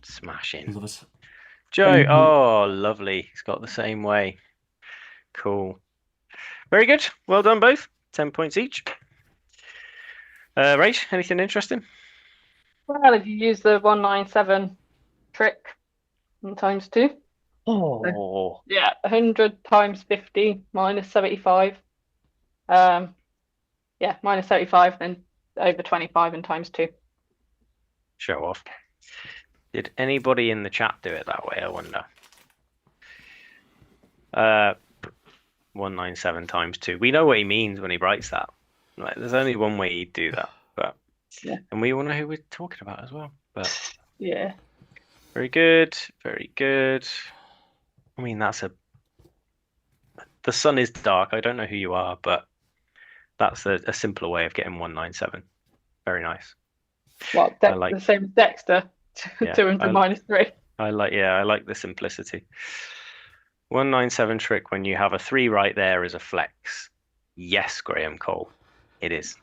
Smashing. Love it. Joe. Oh, lovely. He's got the same way. Cool. Very good. Well done, both. 10 points each. Rach, anything interesting? Well, if you use the 197 trick times 2. Oh. Yeah, 100 times 50 minus 75. Yeah, minus 75, then over 25 and times 2. Show off. Did anybody in the chat do it that way? I wonder. 197 times 2. We know what he means when he writes that. Like, there's only one way he'd do that, but yeah. And we all know who we're talking about as well. But yeah, very good, very good. I mean, the sun is dark. I don't know who you are, but that's a simpler way of getting 197. Very nice. Well, the same as Dexter. Yeah, 200 minus 3. I like the simplicity. 197 trick when you have a 3 right there is a flex. Yes, Graham Cole. It is.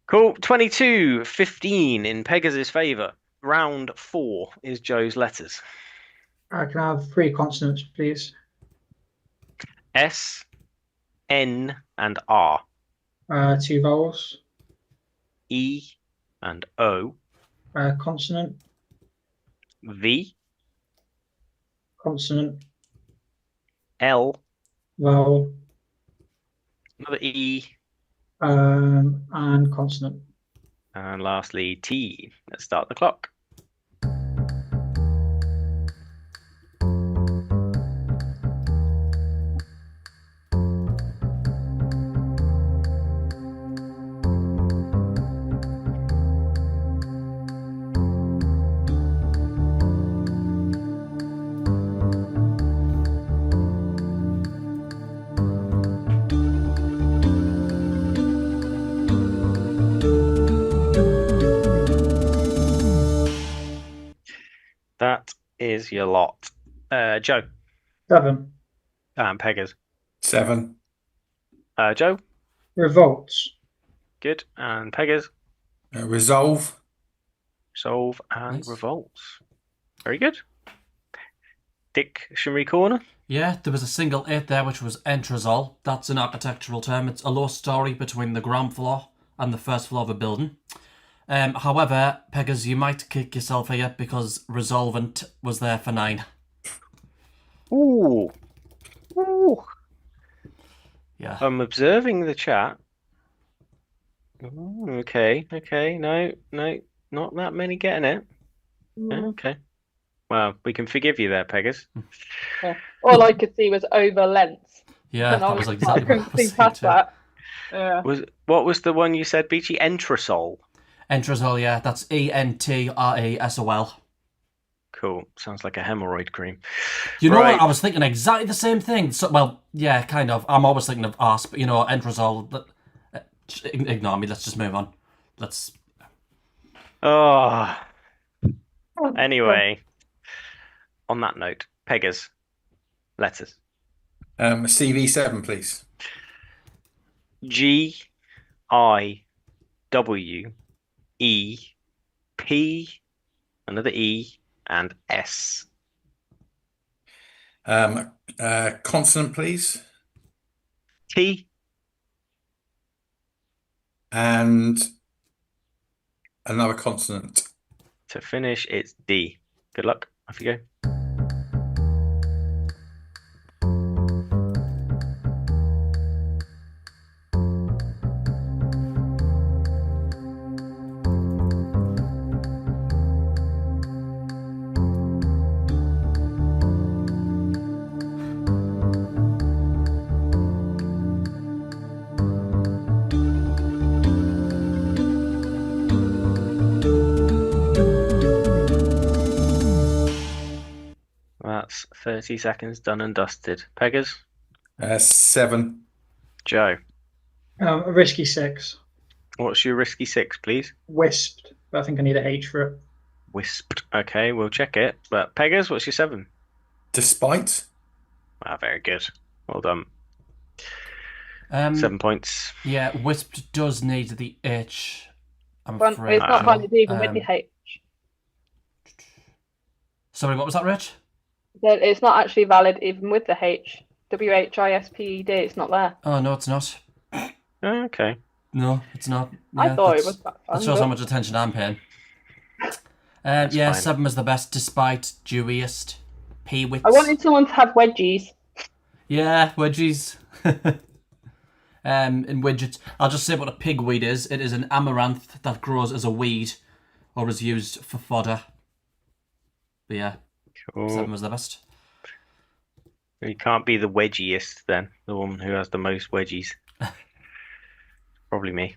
Cool. 22-15 in Pegasus' favour. Round 4 is Joe's letters. Can I have 3 consonants, please? S, N, and R. 2 vowels. E and O. Consonant. V, Consonant. L, Vowel. another E, And consonant. and lastly T. Let's start the clock. That is your lot. Joe. 7. Peggers. 7. Joe. Revolts. Good. And Peggers. Resolve. Solve and Nice. revolts. Very good. Dictionary corner. Yeah, there was a single 8 there, which was entresol. That's an architectural term. It's a low story between the ground floor and the first floor of a building. However, Peggers, you might kick yourself here because resolvent was there for 9. Ooh. Ooh. Yeah. I'm observing the chat. Ooh, okay. No, not that many getting it. Okay. Well, we can forgive you there, Peggers. All I could see was over length. Yeah, And I that was I exactly what I couldn't was see saying past too. that. Yeah. What was the one you said, Beachy? Entresol. Entresol, yeah, that's ENTRESOL. Cool. Sounds like a hemorrhoid cream. You know Right. what? I was thinking exactly the same thing. So, well, yeah, kind of. I'm always thinking of arse, but entresol. Ignore me. Let's just move on. Let's. Oh. Anyway, on that note, Peggers, letters. CV7, please. G, I, W, E, P, another E, and S. Consonant, please. T, And another consonant. to finish, it's D. Good luck. Off you go. That's 30 seconds done and dusted. Peggers, 7. Joe, A risky 6. what's your risky 6, please? Wisped. But I think I need a H for it. Wisped. Okay, we'll check it. But Peggers, what's your 7? Despite. Ah, very good. Well done. 7 7 points. Yeah, wisped does need the H. I'm Well, afraid. it's not Joe. valid even with the H. Sorry, what was that, Rich? It's not actually valid even with the H. WHISPED, it's not there. Oh no, it's not. Okay. No, it's not. I Yeah, thought it that's- was that That fun, shows how but- much attention I'm paying. That's Yeah, fine. 7 was the best, despite dewiest. P-wits. I wanted someone to have wedgies. Yeah, wedgies. In widgets. I'll just say what a pigweed is. It is an amaranth that grows as a weed or is used for fodder. But yeah, 7 Cool. was the best. You can't be the wedgiest then, the one who has the most wedgies. Probably me.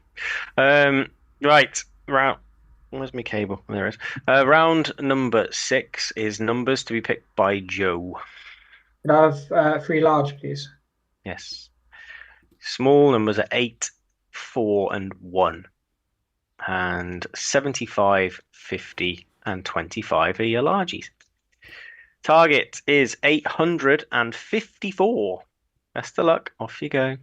Right. Where's my cable? There it is. Round number 6 is numbers to be picked by Joe. Could I have 3 large, please? Yes. Small numbers are 8, 4, and 1. And 75, 50, and 25 are your largies. Target is 854. Best of luck. Off you go.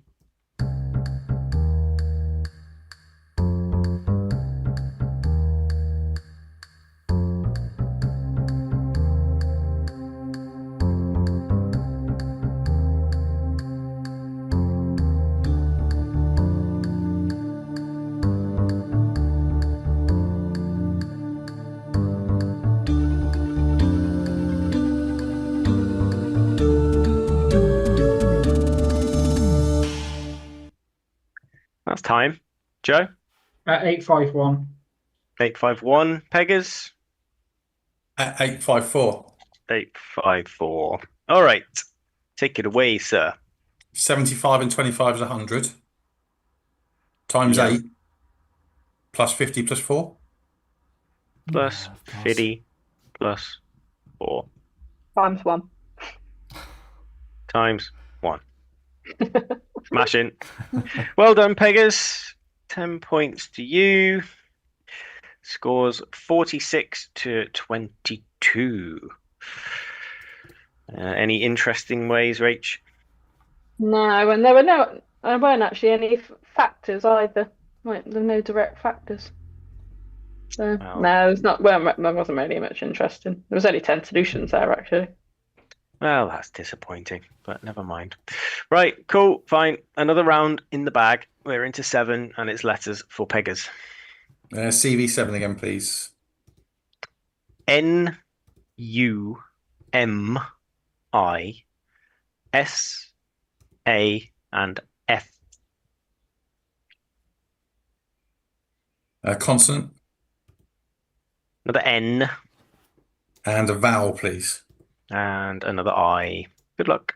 That's time. Joe? 851. 851. Peggers? 854. 854. All right. Take it away, sir. 75 and 25 is 100. Times Yeah. 8. Plus 50 plus 4. Plus Yeah, of course. 50 plus 4 Times 1. times 1. Smashing. Well done, Peggers. 10 points to you. Scores 46 to 22. Any interesting ways, Rach? No, and there weren't actually any factors either. Like, there were no direct factors. So Well. no, there wasn't really much interesting. There was only 10 solutions there actually. Well, that's disappointing, but never mind. Right, cool, fine. Another round in the bag. We're into 7, and it's letters for Peggers. CV7 again, please. Numi SA and F. Consonant Another N and a vowel, please. and another I. Good luck.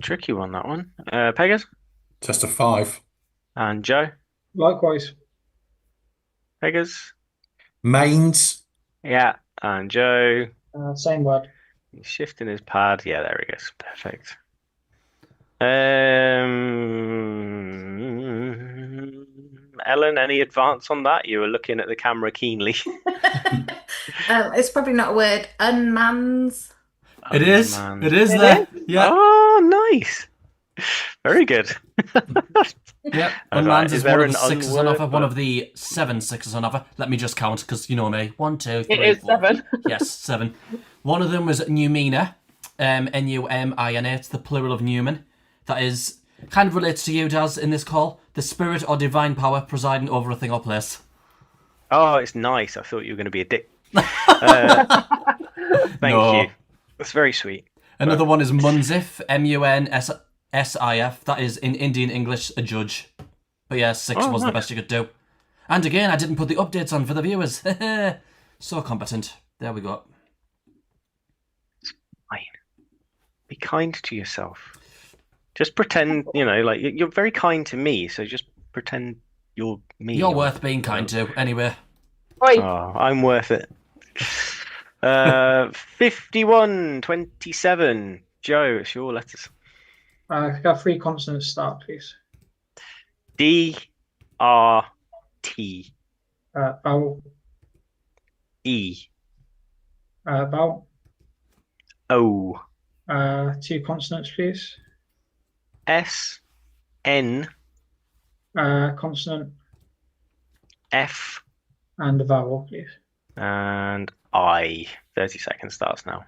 Tricky one, that one. Peggers Just a 5. and Joe. Likewise. Peggers, Mains. yeah, and Joe. Same word. He's shifting his pad. Yeah, there he goes. Perfect. Ellen, any advance on that? You were looking at the camera keenly. It's probably not a word. Unmans. It is. Man. It is It there. Yeah. Oh, nice. Very good. Yep. I was Unmans like, is is one there of the an 6s on unword, offer. One but- of the 7 6s on offer. Let me just count because you know me. 1, 2, 3, It is 4. 7. Yes, 7. One of them was Numina. Numina. It's the plural of Newman. That is kind of relates to you, Daz, in this call. The spirit or divine power presiding over a thing or place. Oh, it's nice. I thought you were going to be a dick. Thank No. you. That's very sweet. Another one is Munsif. Munsif. That is in Indian English a judge. But yeah, 6 Oh, was the nice. best you could do. And again, I didn't put the updates on for the viewers. So competent. There we go. Fine. Be kind to yourself. Just pretend, like you're very kind to me, so just pretend you're me. You're worth being kind to. Anyway. Oi, Oh, I'm worth it. 51-27. Joe, it's your letters. Got 3 consonants start, please. D-R-T-E. Vowel. Vowel. O. 2 consonants, please. S-N. Consonant F. and a vowel, please. And I. 30 seconds starts now.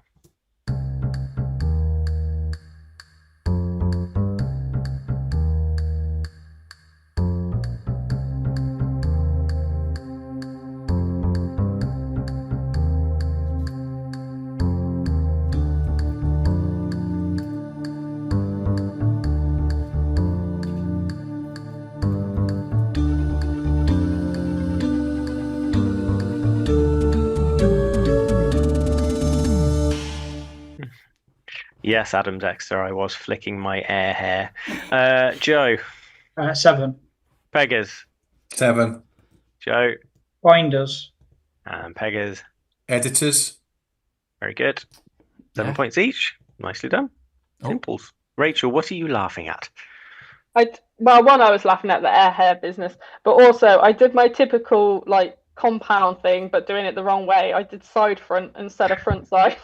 Yes, Adam Dexter. I was flicking my air hair. Joe. 7. Peggers. 7. Joe. Binders. And Peggers. Editors. Very good. 7 Yeah. points each. Nicely done. Oh. Simples. Rachel, what are you laughing at? One, I was laughing at the air hair business, but also I did my typical like compound thing, but doing it the wrong way. I did side front instead of front side.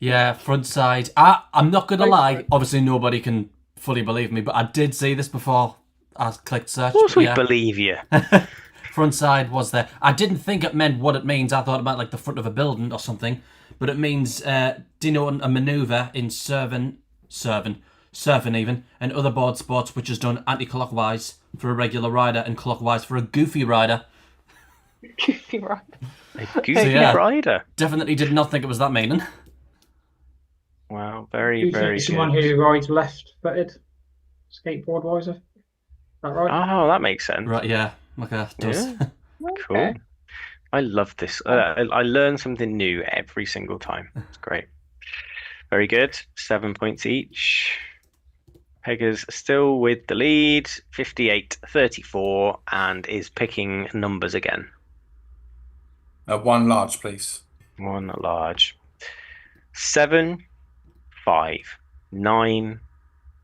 Yeah, front side. I'm not going to lie. Obviously, nobody can fully believe me, but I did see this before I clicked search. Of course but we yeah. believe you. Front side was there. I didn't think it meant what it means. I thought it meant like the front of a building or something. But it means denoting a manoeuvre in surfing even, and other board sports which is done anti-clockwise for a regular rider and clockwise for a goofy rider. Goofy rider. A goofy rider. Definitely did not think it was that meaning. Wow, very, very someone good. who rides left-footed, skateboard-wise. Is that right? Oh, that makes sense. Right, yeah. Okay, it does. Yeah. Cool. I love this. I learn something new every single time. It's great. Very good. 7 points each. Peggers still with the lead, 58-34, and is picking numbers again. 1 large, please. 1 large. 7, 5, 9,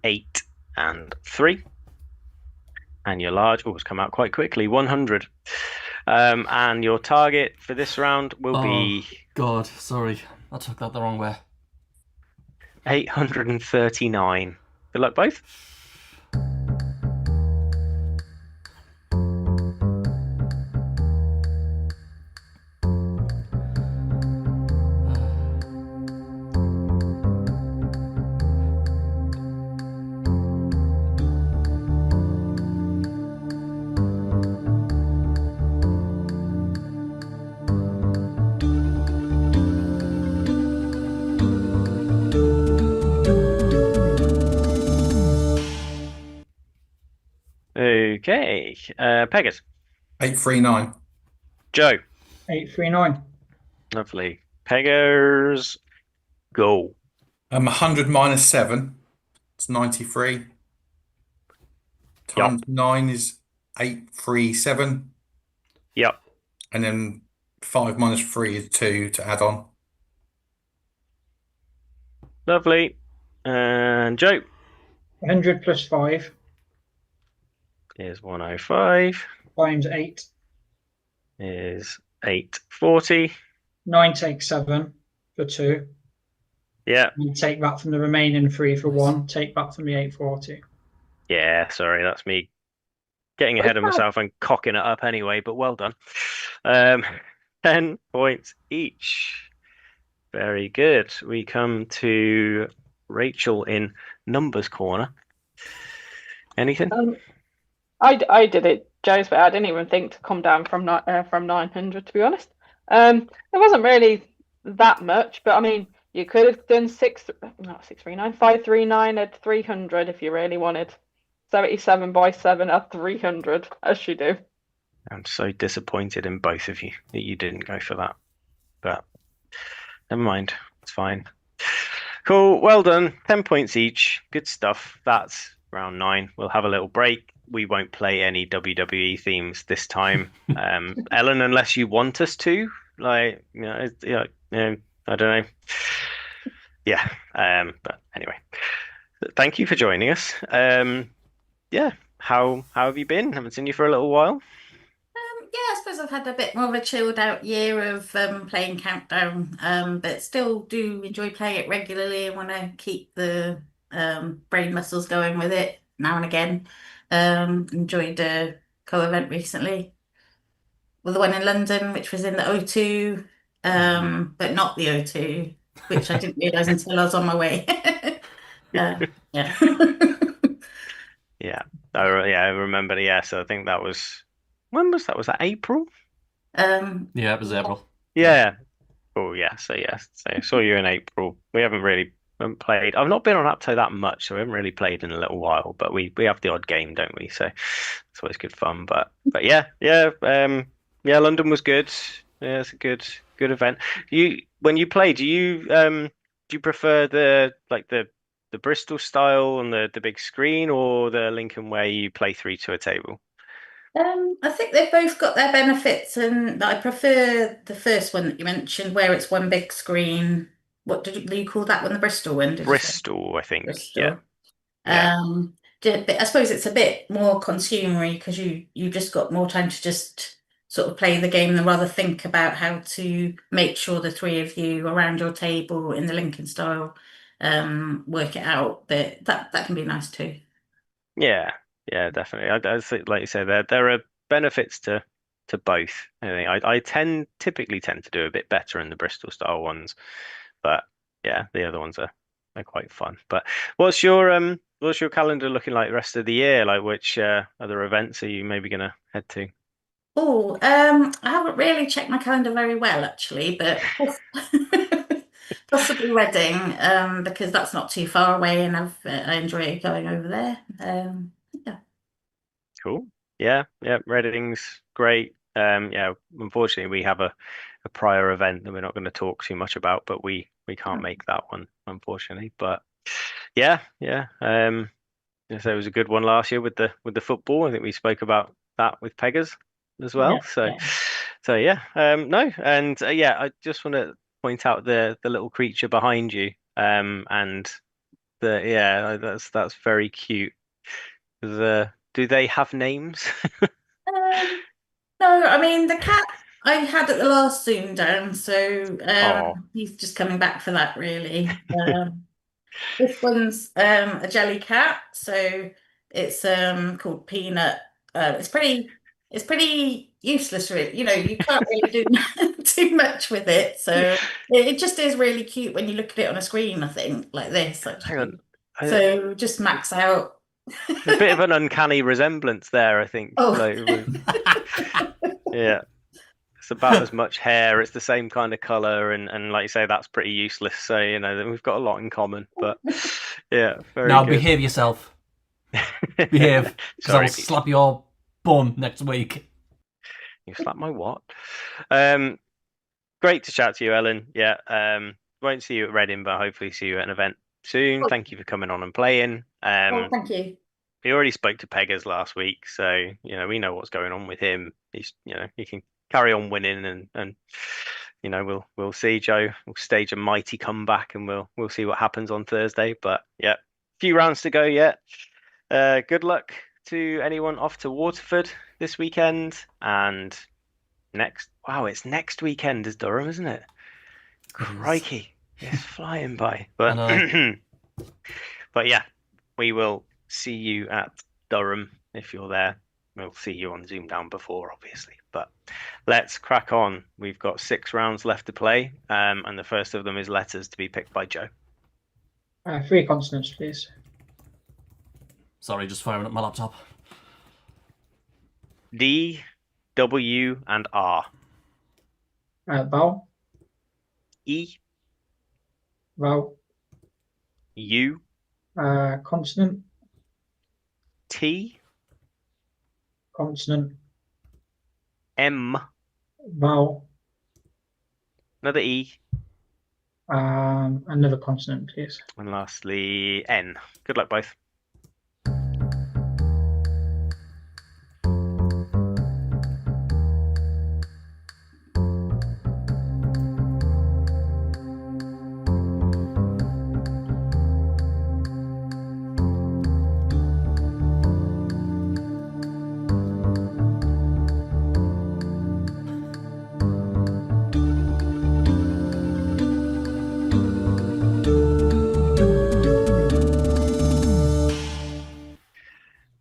8, and 3. And your large has come out quite quickly, 100. And your target for this round will be... God, sorry. I took that the wrong way. 839. Good luck, both. Okay. Peggers. 839. Joe. 839. Lovely. Peggers. Go. 100 minus 7. It's 93. Times 9 is 837. Yep. And then 5 minus 3 is 2 to add on. Lovely. And Joe. 100 plus 5 is 105. times 8 is 840. 9 takes 7 for 2. Yeah. You take that from the remaining 3 for 1. Take that from the 840. Yeah, sorry, that's me getting ahead of myself and cocking it up anyway, but well done. 10 points each. Very good. We come to Rachel in numbers corner. Anything? I did it, Joe's, but I didn't even think to come down from 900, to be honest. It wasn't really that much, but I mean, you could have done 539 at 300 if you really wanted. 77 by 7 at 300, as you do. I'm so disappointed in both of you that you didn't go for that. But never mind. It's fine. Cool. Well done. 10 points each. Good stuff. That's round 9. We'll have a little break. We won't play any WWE themes this time. Ellen, unless you want us to. I don't know. Yeah. But anyway. Thank you for joining us. Yeah. How have you been? Haven't seen you for a little while. Yeah, I suppose I've had a bit more of a chilled out year of playing Countdown, but still do enjoy playing it regularly and want to keep the brain muscles going with it now and again. Enjoyed a co-event recently with the one in London, which was in the O2, but not the O2, which I didn't realise until I was on my way. Yeah. Yeah. I remember. Yeah. So I think that was, when was that? Was that April? Yeah, it was April. Yeah. Oh, yeah. So I saw you in April. We haven't played. I've not been on Apto that much, so we haven't really played in a little while. But we have the odd game, don't we? So it's always good fun. But yeah. London was good. Yeah, it's a good event. When you play, do you you prefer the Bristol style on the big screen, or the Lincoln where you play 3 to a table? I think they've both got their benefits, and I prefer the first one that you mentioned, where it's one big screen. What did you call that one? The Bristol one, did you say? Bristol, I think. Bristol. Yeah. But I suppose it's a bit more consumery because you just got more time to just sort of play the game than rather think about how to make sure the three of you around your table in the Lincoln style work it out. But that can be nice too. Yeah, definitely. I think, like you say, there are benefits to both. I think I typically tend to do a bit better in the Bristol style ones, but yeah, the other ones are quite fun. But what's your calendar looking like the rest of the year? Like, which other events are you maybe gonna head to? Oh, I haven't really checked my calendar very well actually, but possibly Reading, because that's not too far away, and I enjoy going over there. Yeah. Cool. Yeah. Reading's great. Yeah. Unfortunately, we have a prior event that we're not going to talk too much about, but we can't make that one, unfortunately. But yeah. So it was a good one last year with the football. I think we spoke about that with Peggers as well. Yeah. So yeah. No, and yeah, I just want to point out the little creature behind you. And that's very cute. Do they have names? No, I mean the cat I had at the last Zoomdown, so Oh, he's just coming back for that really. This one's a jelly cat, so it's called Peanut. It's pretty useless, really. You can't really do too much with it, so it just is really cute when you look at it on a screen, I think, like this hang on. actually. So just max out. A bit of an uncanny resemblance there, I think. Oh. Yeah. It's about as much hair. It's the same kind of color, and like you say, that's pretty useless. So we've got a lot in common. But yeah, very Now good. behave yourself. Behave, because I'll Sorry, slap your bum next week. you slapped my what? Great to chat to you, Ellen. Yeah. Won't see you at Reading, but hopefully see you at an event soon. Oh. Thank you for coming on and playing. Oh, thank you. We already spoke to Peggers last week, so we know what's going on with him. He's he can carry on winning, and we'll see. Joe will stage a mighty comeback, and we'll see what happens on Thursday. But yeah, few rounds to go yet. Good luck to anyone off to Waterford this weekend, and it's next weekend is Durham, isn't it? Crikey, it's flying by. But but yeah, we will see you at Durham if you're there. We'll see you on Zoomdown before, obviously. But let's crack on. We've got 6 rounds left to play, and the first of them is letters to be picked by Joe. 3 consonants, please. Sorry, just firing up my laptop. D, W, and R. Vowel, E, vowel, U, consonant, T, consonant, M, vowel, another E, another consonant, please. and lastly N. Good luck, both.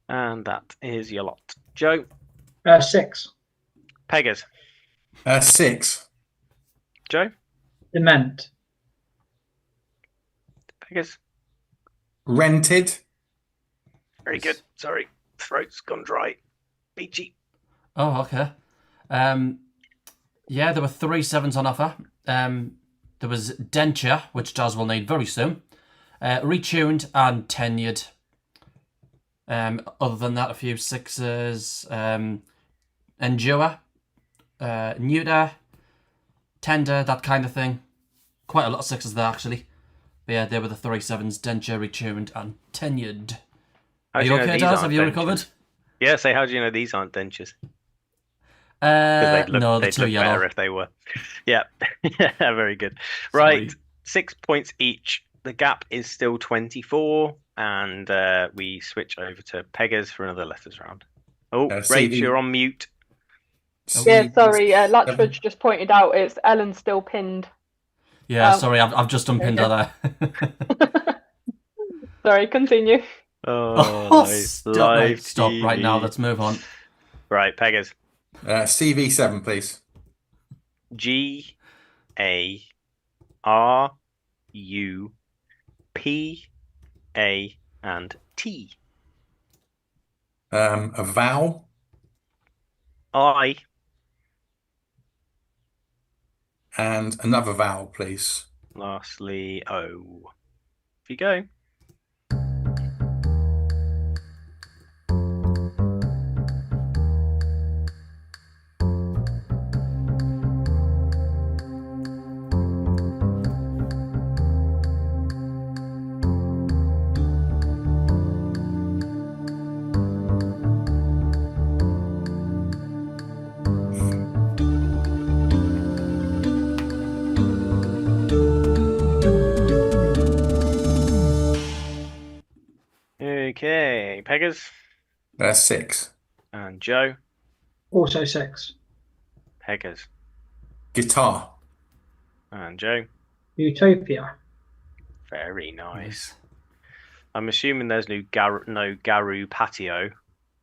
And that is your lot. Joe. 6. Peggers. 6. Joe. Dement. Peggers. Rented. Very good. Sorry, throat's gone dry. Beachy. Oh, okay. Yeah, there were 3 7s on offer. There was Denture, which Daz will need very soon. Retuned and Tenured. Other than that, a few 6s. Endure. Neuter. Tender, that kind of thing. Quite a lot of 6s there, actually. But yeah, they were the 3 sevens, denture, retuned, and tenured. How Are do you know okay, these Daz? aren't Have you dentures? recovered? Yeah, say, how do you know these aren't dentures? Because No, the they'd 2 look yellow. better if they were. Yeah, very good. Sorry. Right, 6 points each. The gap is still 24, and we switch over to Peggers for another letters round. Oh, Rach, CV you're on mute. Yeah, sorry. CV7. Latchford just pointed out it's Ellen still pinned. Yeah, sorry, I've just unpinned okay. her there. Sorry, continue. Oh, Stop, right, stop right now. Let's move on. Right, Peggers. CV7, please. GARUPA and T. A vowel. I. And another vowel, please. Lastly, O. Off you go. Okay, Peggers 6. and Joe. Also 6. Peggers Guitar. and Joe. Utopia. Very nice. I'm assuming there's no Garu patio.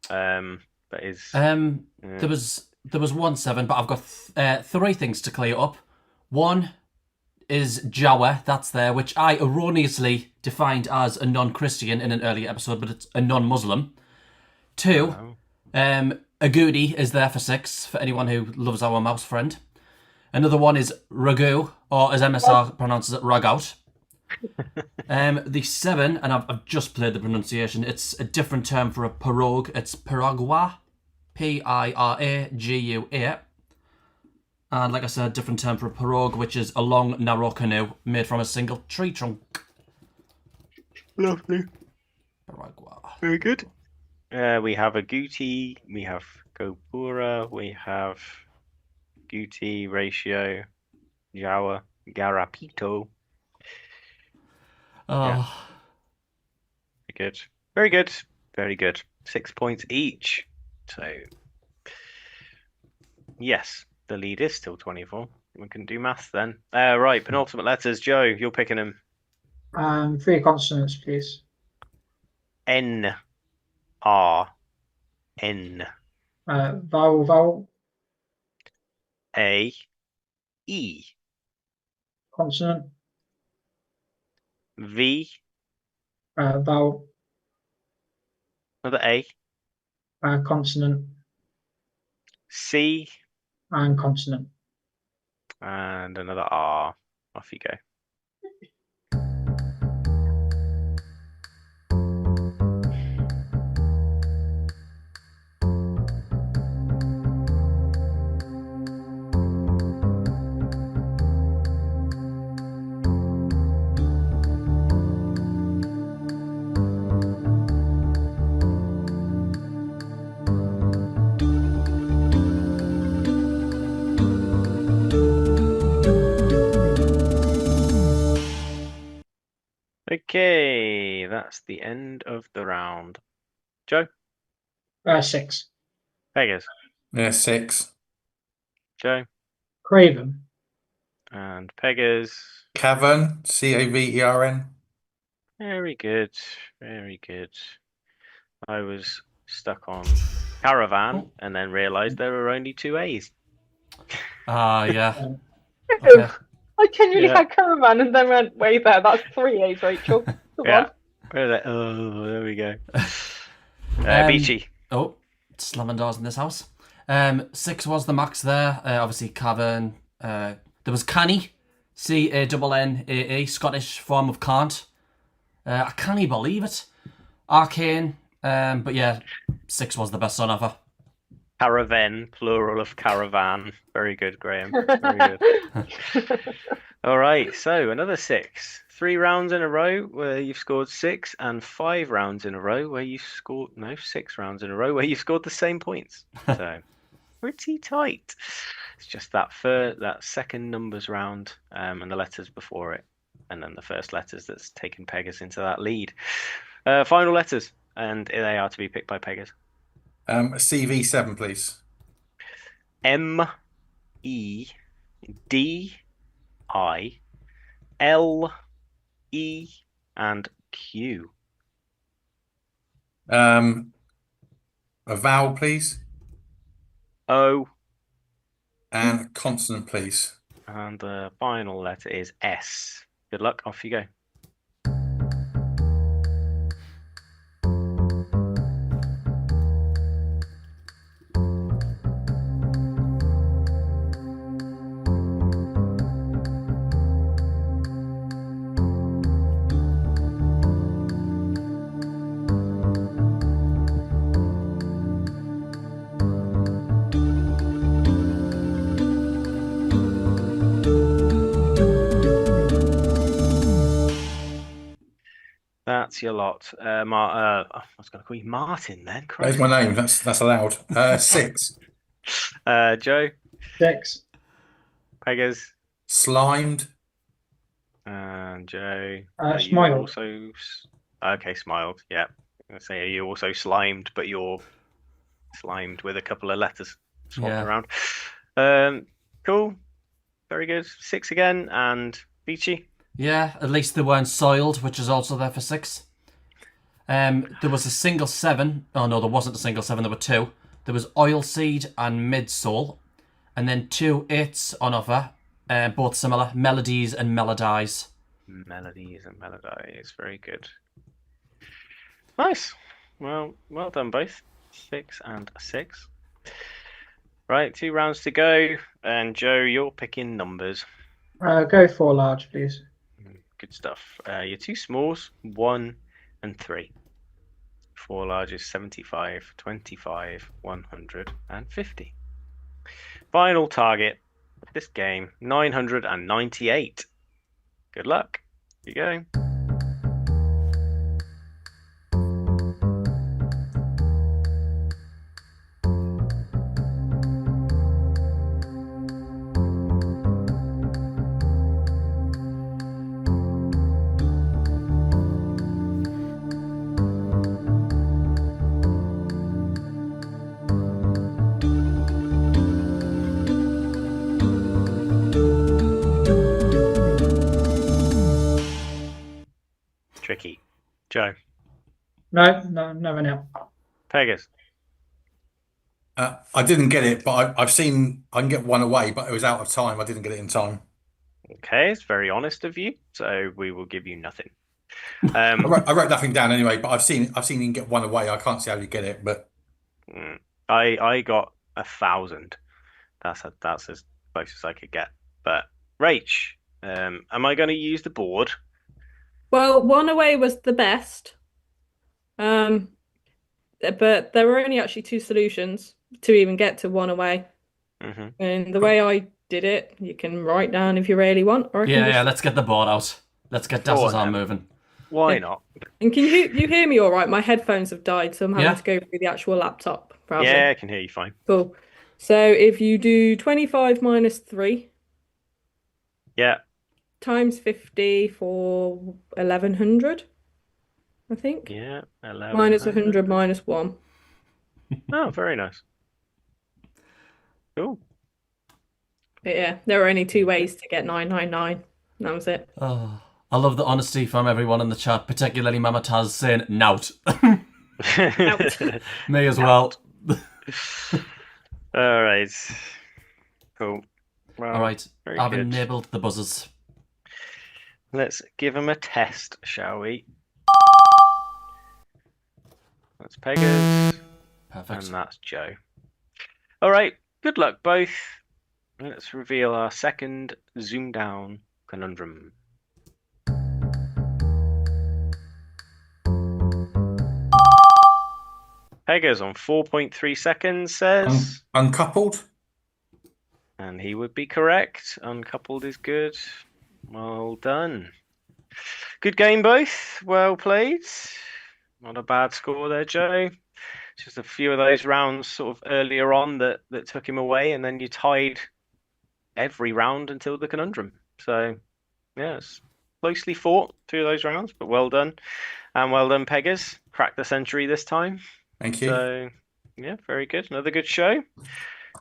That is. There was 1 7, but I've got 3 things to clear up. 1 is Jawa, that's there, which I erroneously defined as a non-Christian in an earlier episode, but it's a non-Muslim. 2, Agudi is there for 6, for anyone who loves our mouse friend. Another one is Ragu, or as MSR pronounces it, Ragout. The 7, and I've just played the pronunciation, it's a different term for a pirogue. It's piragua, Piragua. And like I said, different term for a pirogue, which is a long, narrow canoe made from a single tree trunk. Lovely. Piragua. Very good. We have a Guti, we have Gopura, we have Guti, Ratio, Jawa, Garapito. Oh. Yeah. Very good. Very good. Very good. 6 points each. So, yes, the lead is still 24. We can do maths then. Right, penultimate letters. Joe, you're picking them. 3 consonants, please. N, R, N, Vowel, A, E, consonant, V, vowel, another A, consonant, C, and consonant. and another R. Off you go. Okay, that's the end of the round. Joe? 6. Peggers. 6. Joe? Craven. And Peggers. Cavern. Cavern. Very good. Very good. I was stuck on Caravan and then realised there were only 2 A's. Yeah. Okay. I genuinely had Caravan and then went, wait there, that's 3 A's, Rachel. Come on. Oh, there we go. Beachy. Oh, slamming doors in this house. 6 was the max there. Obviously, Cavern. There was Canny. Cannaa, Scottish form of can't. I can't even believe it. Arcane. But yeah, 6 was the best on offer. Caravan, plural of caravan. Very good, Graham. Very good. All right, so another 6. 3 rounds in a row where you've scored 6, and 5 rounds in a row where you scored 6 rounds in a row where you scored the same points. So pretty tight. It's just that second numbers round and the letters before it, and then the first letters that's taken Peggers into that lead. Final letters, and they are to be picked by Peggers. CV7, please. M, E, D, I, L, E, and Q. A vowel, please. O. And a consonant, please. And the final letter is S. Good luck. Off you go. That's your lot. I was going to call you Martin then. That's my name. That's allowed. 6. Joe. 6. Peggers. Slimed. And Joe. Smiled. Okay, smiled. Yeah. I say, are you also slimed, but you're slimed with a couple of letters swapped around. Cool. Very good. 6 again. And Beachy. Yeah, at least they weren't soiled, which is also there for 6. There was a single 7. Oh no, there wasn't a single 7. There were 2. There was Oilseed and Midsole, and then 2 8s on offer, both similar, Melodies and Melodize. Melodies and Melodize. Very good. Nice. Well done both. 6 and 6. Right, 2 rounds to go, and Joe, you're picking numbers. Go 4 large, please. Good stuff. Your 2 smalls, 1 and 3. 4 large is 75, 25, 150. Final target of this game, 998. Good luck. Here you go. Tricky. Joe. No, never now. Peggers. I didn't get it, but I've seen I can get one away, but it was out of time. I didn't get it in time. Okay, it's very honest of you, so we will give you nothing. I wrote nothing down anyway, but I've seen you can get one away. I can't see how you get it, but I got 1,000. That's as close as I could get. But Rach, am I going to use the board? Well, one away was the best. But there were only actually 2 solutions to even get to one away. Mm-hmm. And the way I did it, you can write down if you really want. Or Yeah, let's get the board out. Let's get Dazzle's arm moving. Why not? And can you hear me all right? My headphones have died, so I'm having to go through the actual laptop browser. Yeah, I can hear you fine. Cool. So if you do 25 minus 3. Yeah. Times 50 for 1,100, I think. Yeah, 11. Minus 100 minus 1. Oh, very nice. Cool. But yeah, there were only 2 ways to get 999. That was it. Oh, I love the honesty from everyone in the chat, particularly Mama Taz saying nout. Me as well. All right. Cool. Well, all right, I've good. enabled the buzzers. Let's give them a test, shall we? That's Peggers. Perfect. And that's Joe. All right. Good luck, both. Let's reveal our second Zoomdown conundrum. Peggers on 4.3 seconds says... Uncoupled? And he would be correct. Uncoupled is good. Well done. Good game, both. Well played. Not a bad score there, Joe. Just a few of those rounds sort of earlier on that took him away, and then you tied every round until the conundrum. So, yeah, it's closely fought through those rounds, but well done. And well done, Peggers. Cracked the century this time. Thank you. So, yeah, very good. Another good show.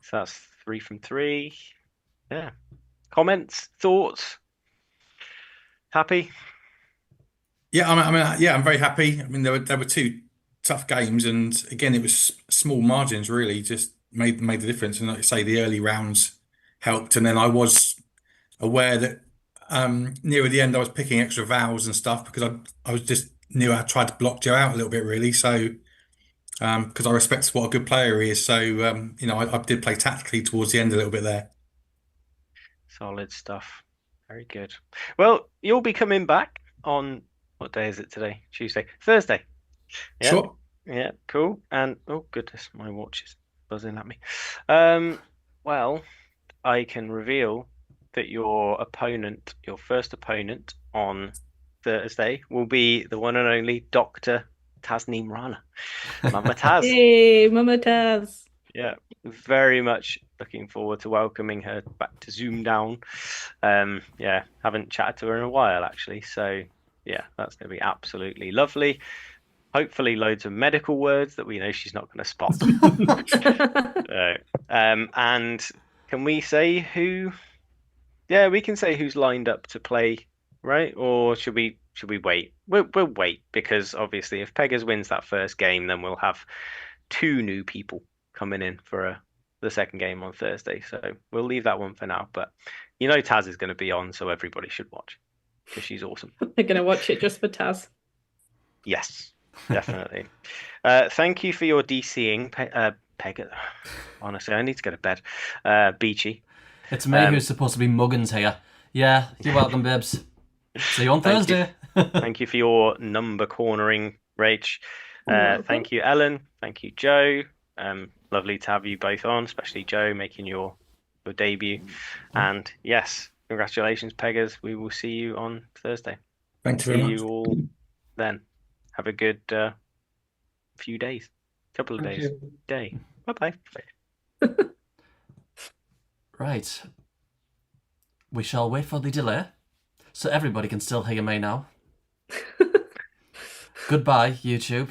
So that's 3 from 3. Yeah. Comments, thoughts? Happy? Yeah, yeah, I'm very happy. I mean, there were two tough games, and again, it was small margins really, just made the difference. And like I say, the early rounds helped, and then I was aware that near the end I was picking extra vowels and stuff because I was just knew I tried to block Joe out a little bit really. So because I respect what a good player he is, so I did play tactically towards the end a little bit there. Solid stuff. Very good. Well, you'll be coming back on, what day is it today? Tuesday. Thursday. Yeah. Sure. Yeah, cool. And oh goodness, my watch is buzzing at me. Well, I can reveal that your first opponent on Thursday will be the one and only Dr. Tasneem Rana. Mama Taz. Hey, Mama Taz. Yeah, very much looking forward to welcoming her back to Zoomdown. Yeah, haven't chatted to her in a while actually, so yeah, that's going to be absolutely lovely. Hopefully, loads of medical words that we know she's not going to spot. And can we say who? Yeah, we can say who's lined up to play, right? Or should we wait? We'll wait because obviously, if Peggers wins that first game, then we'll have 2 new people coming in for the second game on Thursday. So we'll leave that one for now. But Taz is going to be on, so everybody should watch because she's awesome. They're going to watch it just for Taz. Yes, definitely. Thank you for your DCing, Peg. Honestly, I need to go to bed. Beachy. It's me who's supposed to be Muggins here. Yeah, you're welcome, Bibs. See you on Thursday. Thank you for your number cornering, Rach. Thank you, Ellen. Thank you, Joe. Lovely to have you both on, especially Joe making your debut. And yes, congratulations, Peggers. We will see you on Thursday. Thank you very much. See you all then. Have a good few days. Couple of days. Day. Bye-bye. Right. We shall wait for the delay, so everybody can still hear me now. Goodbye, YouTube.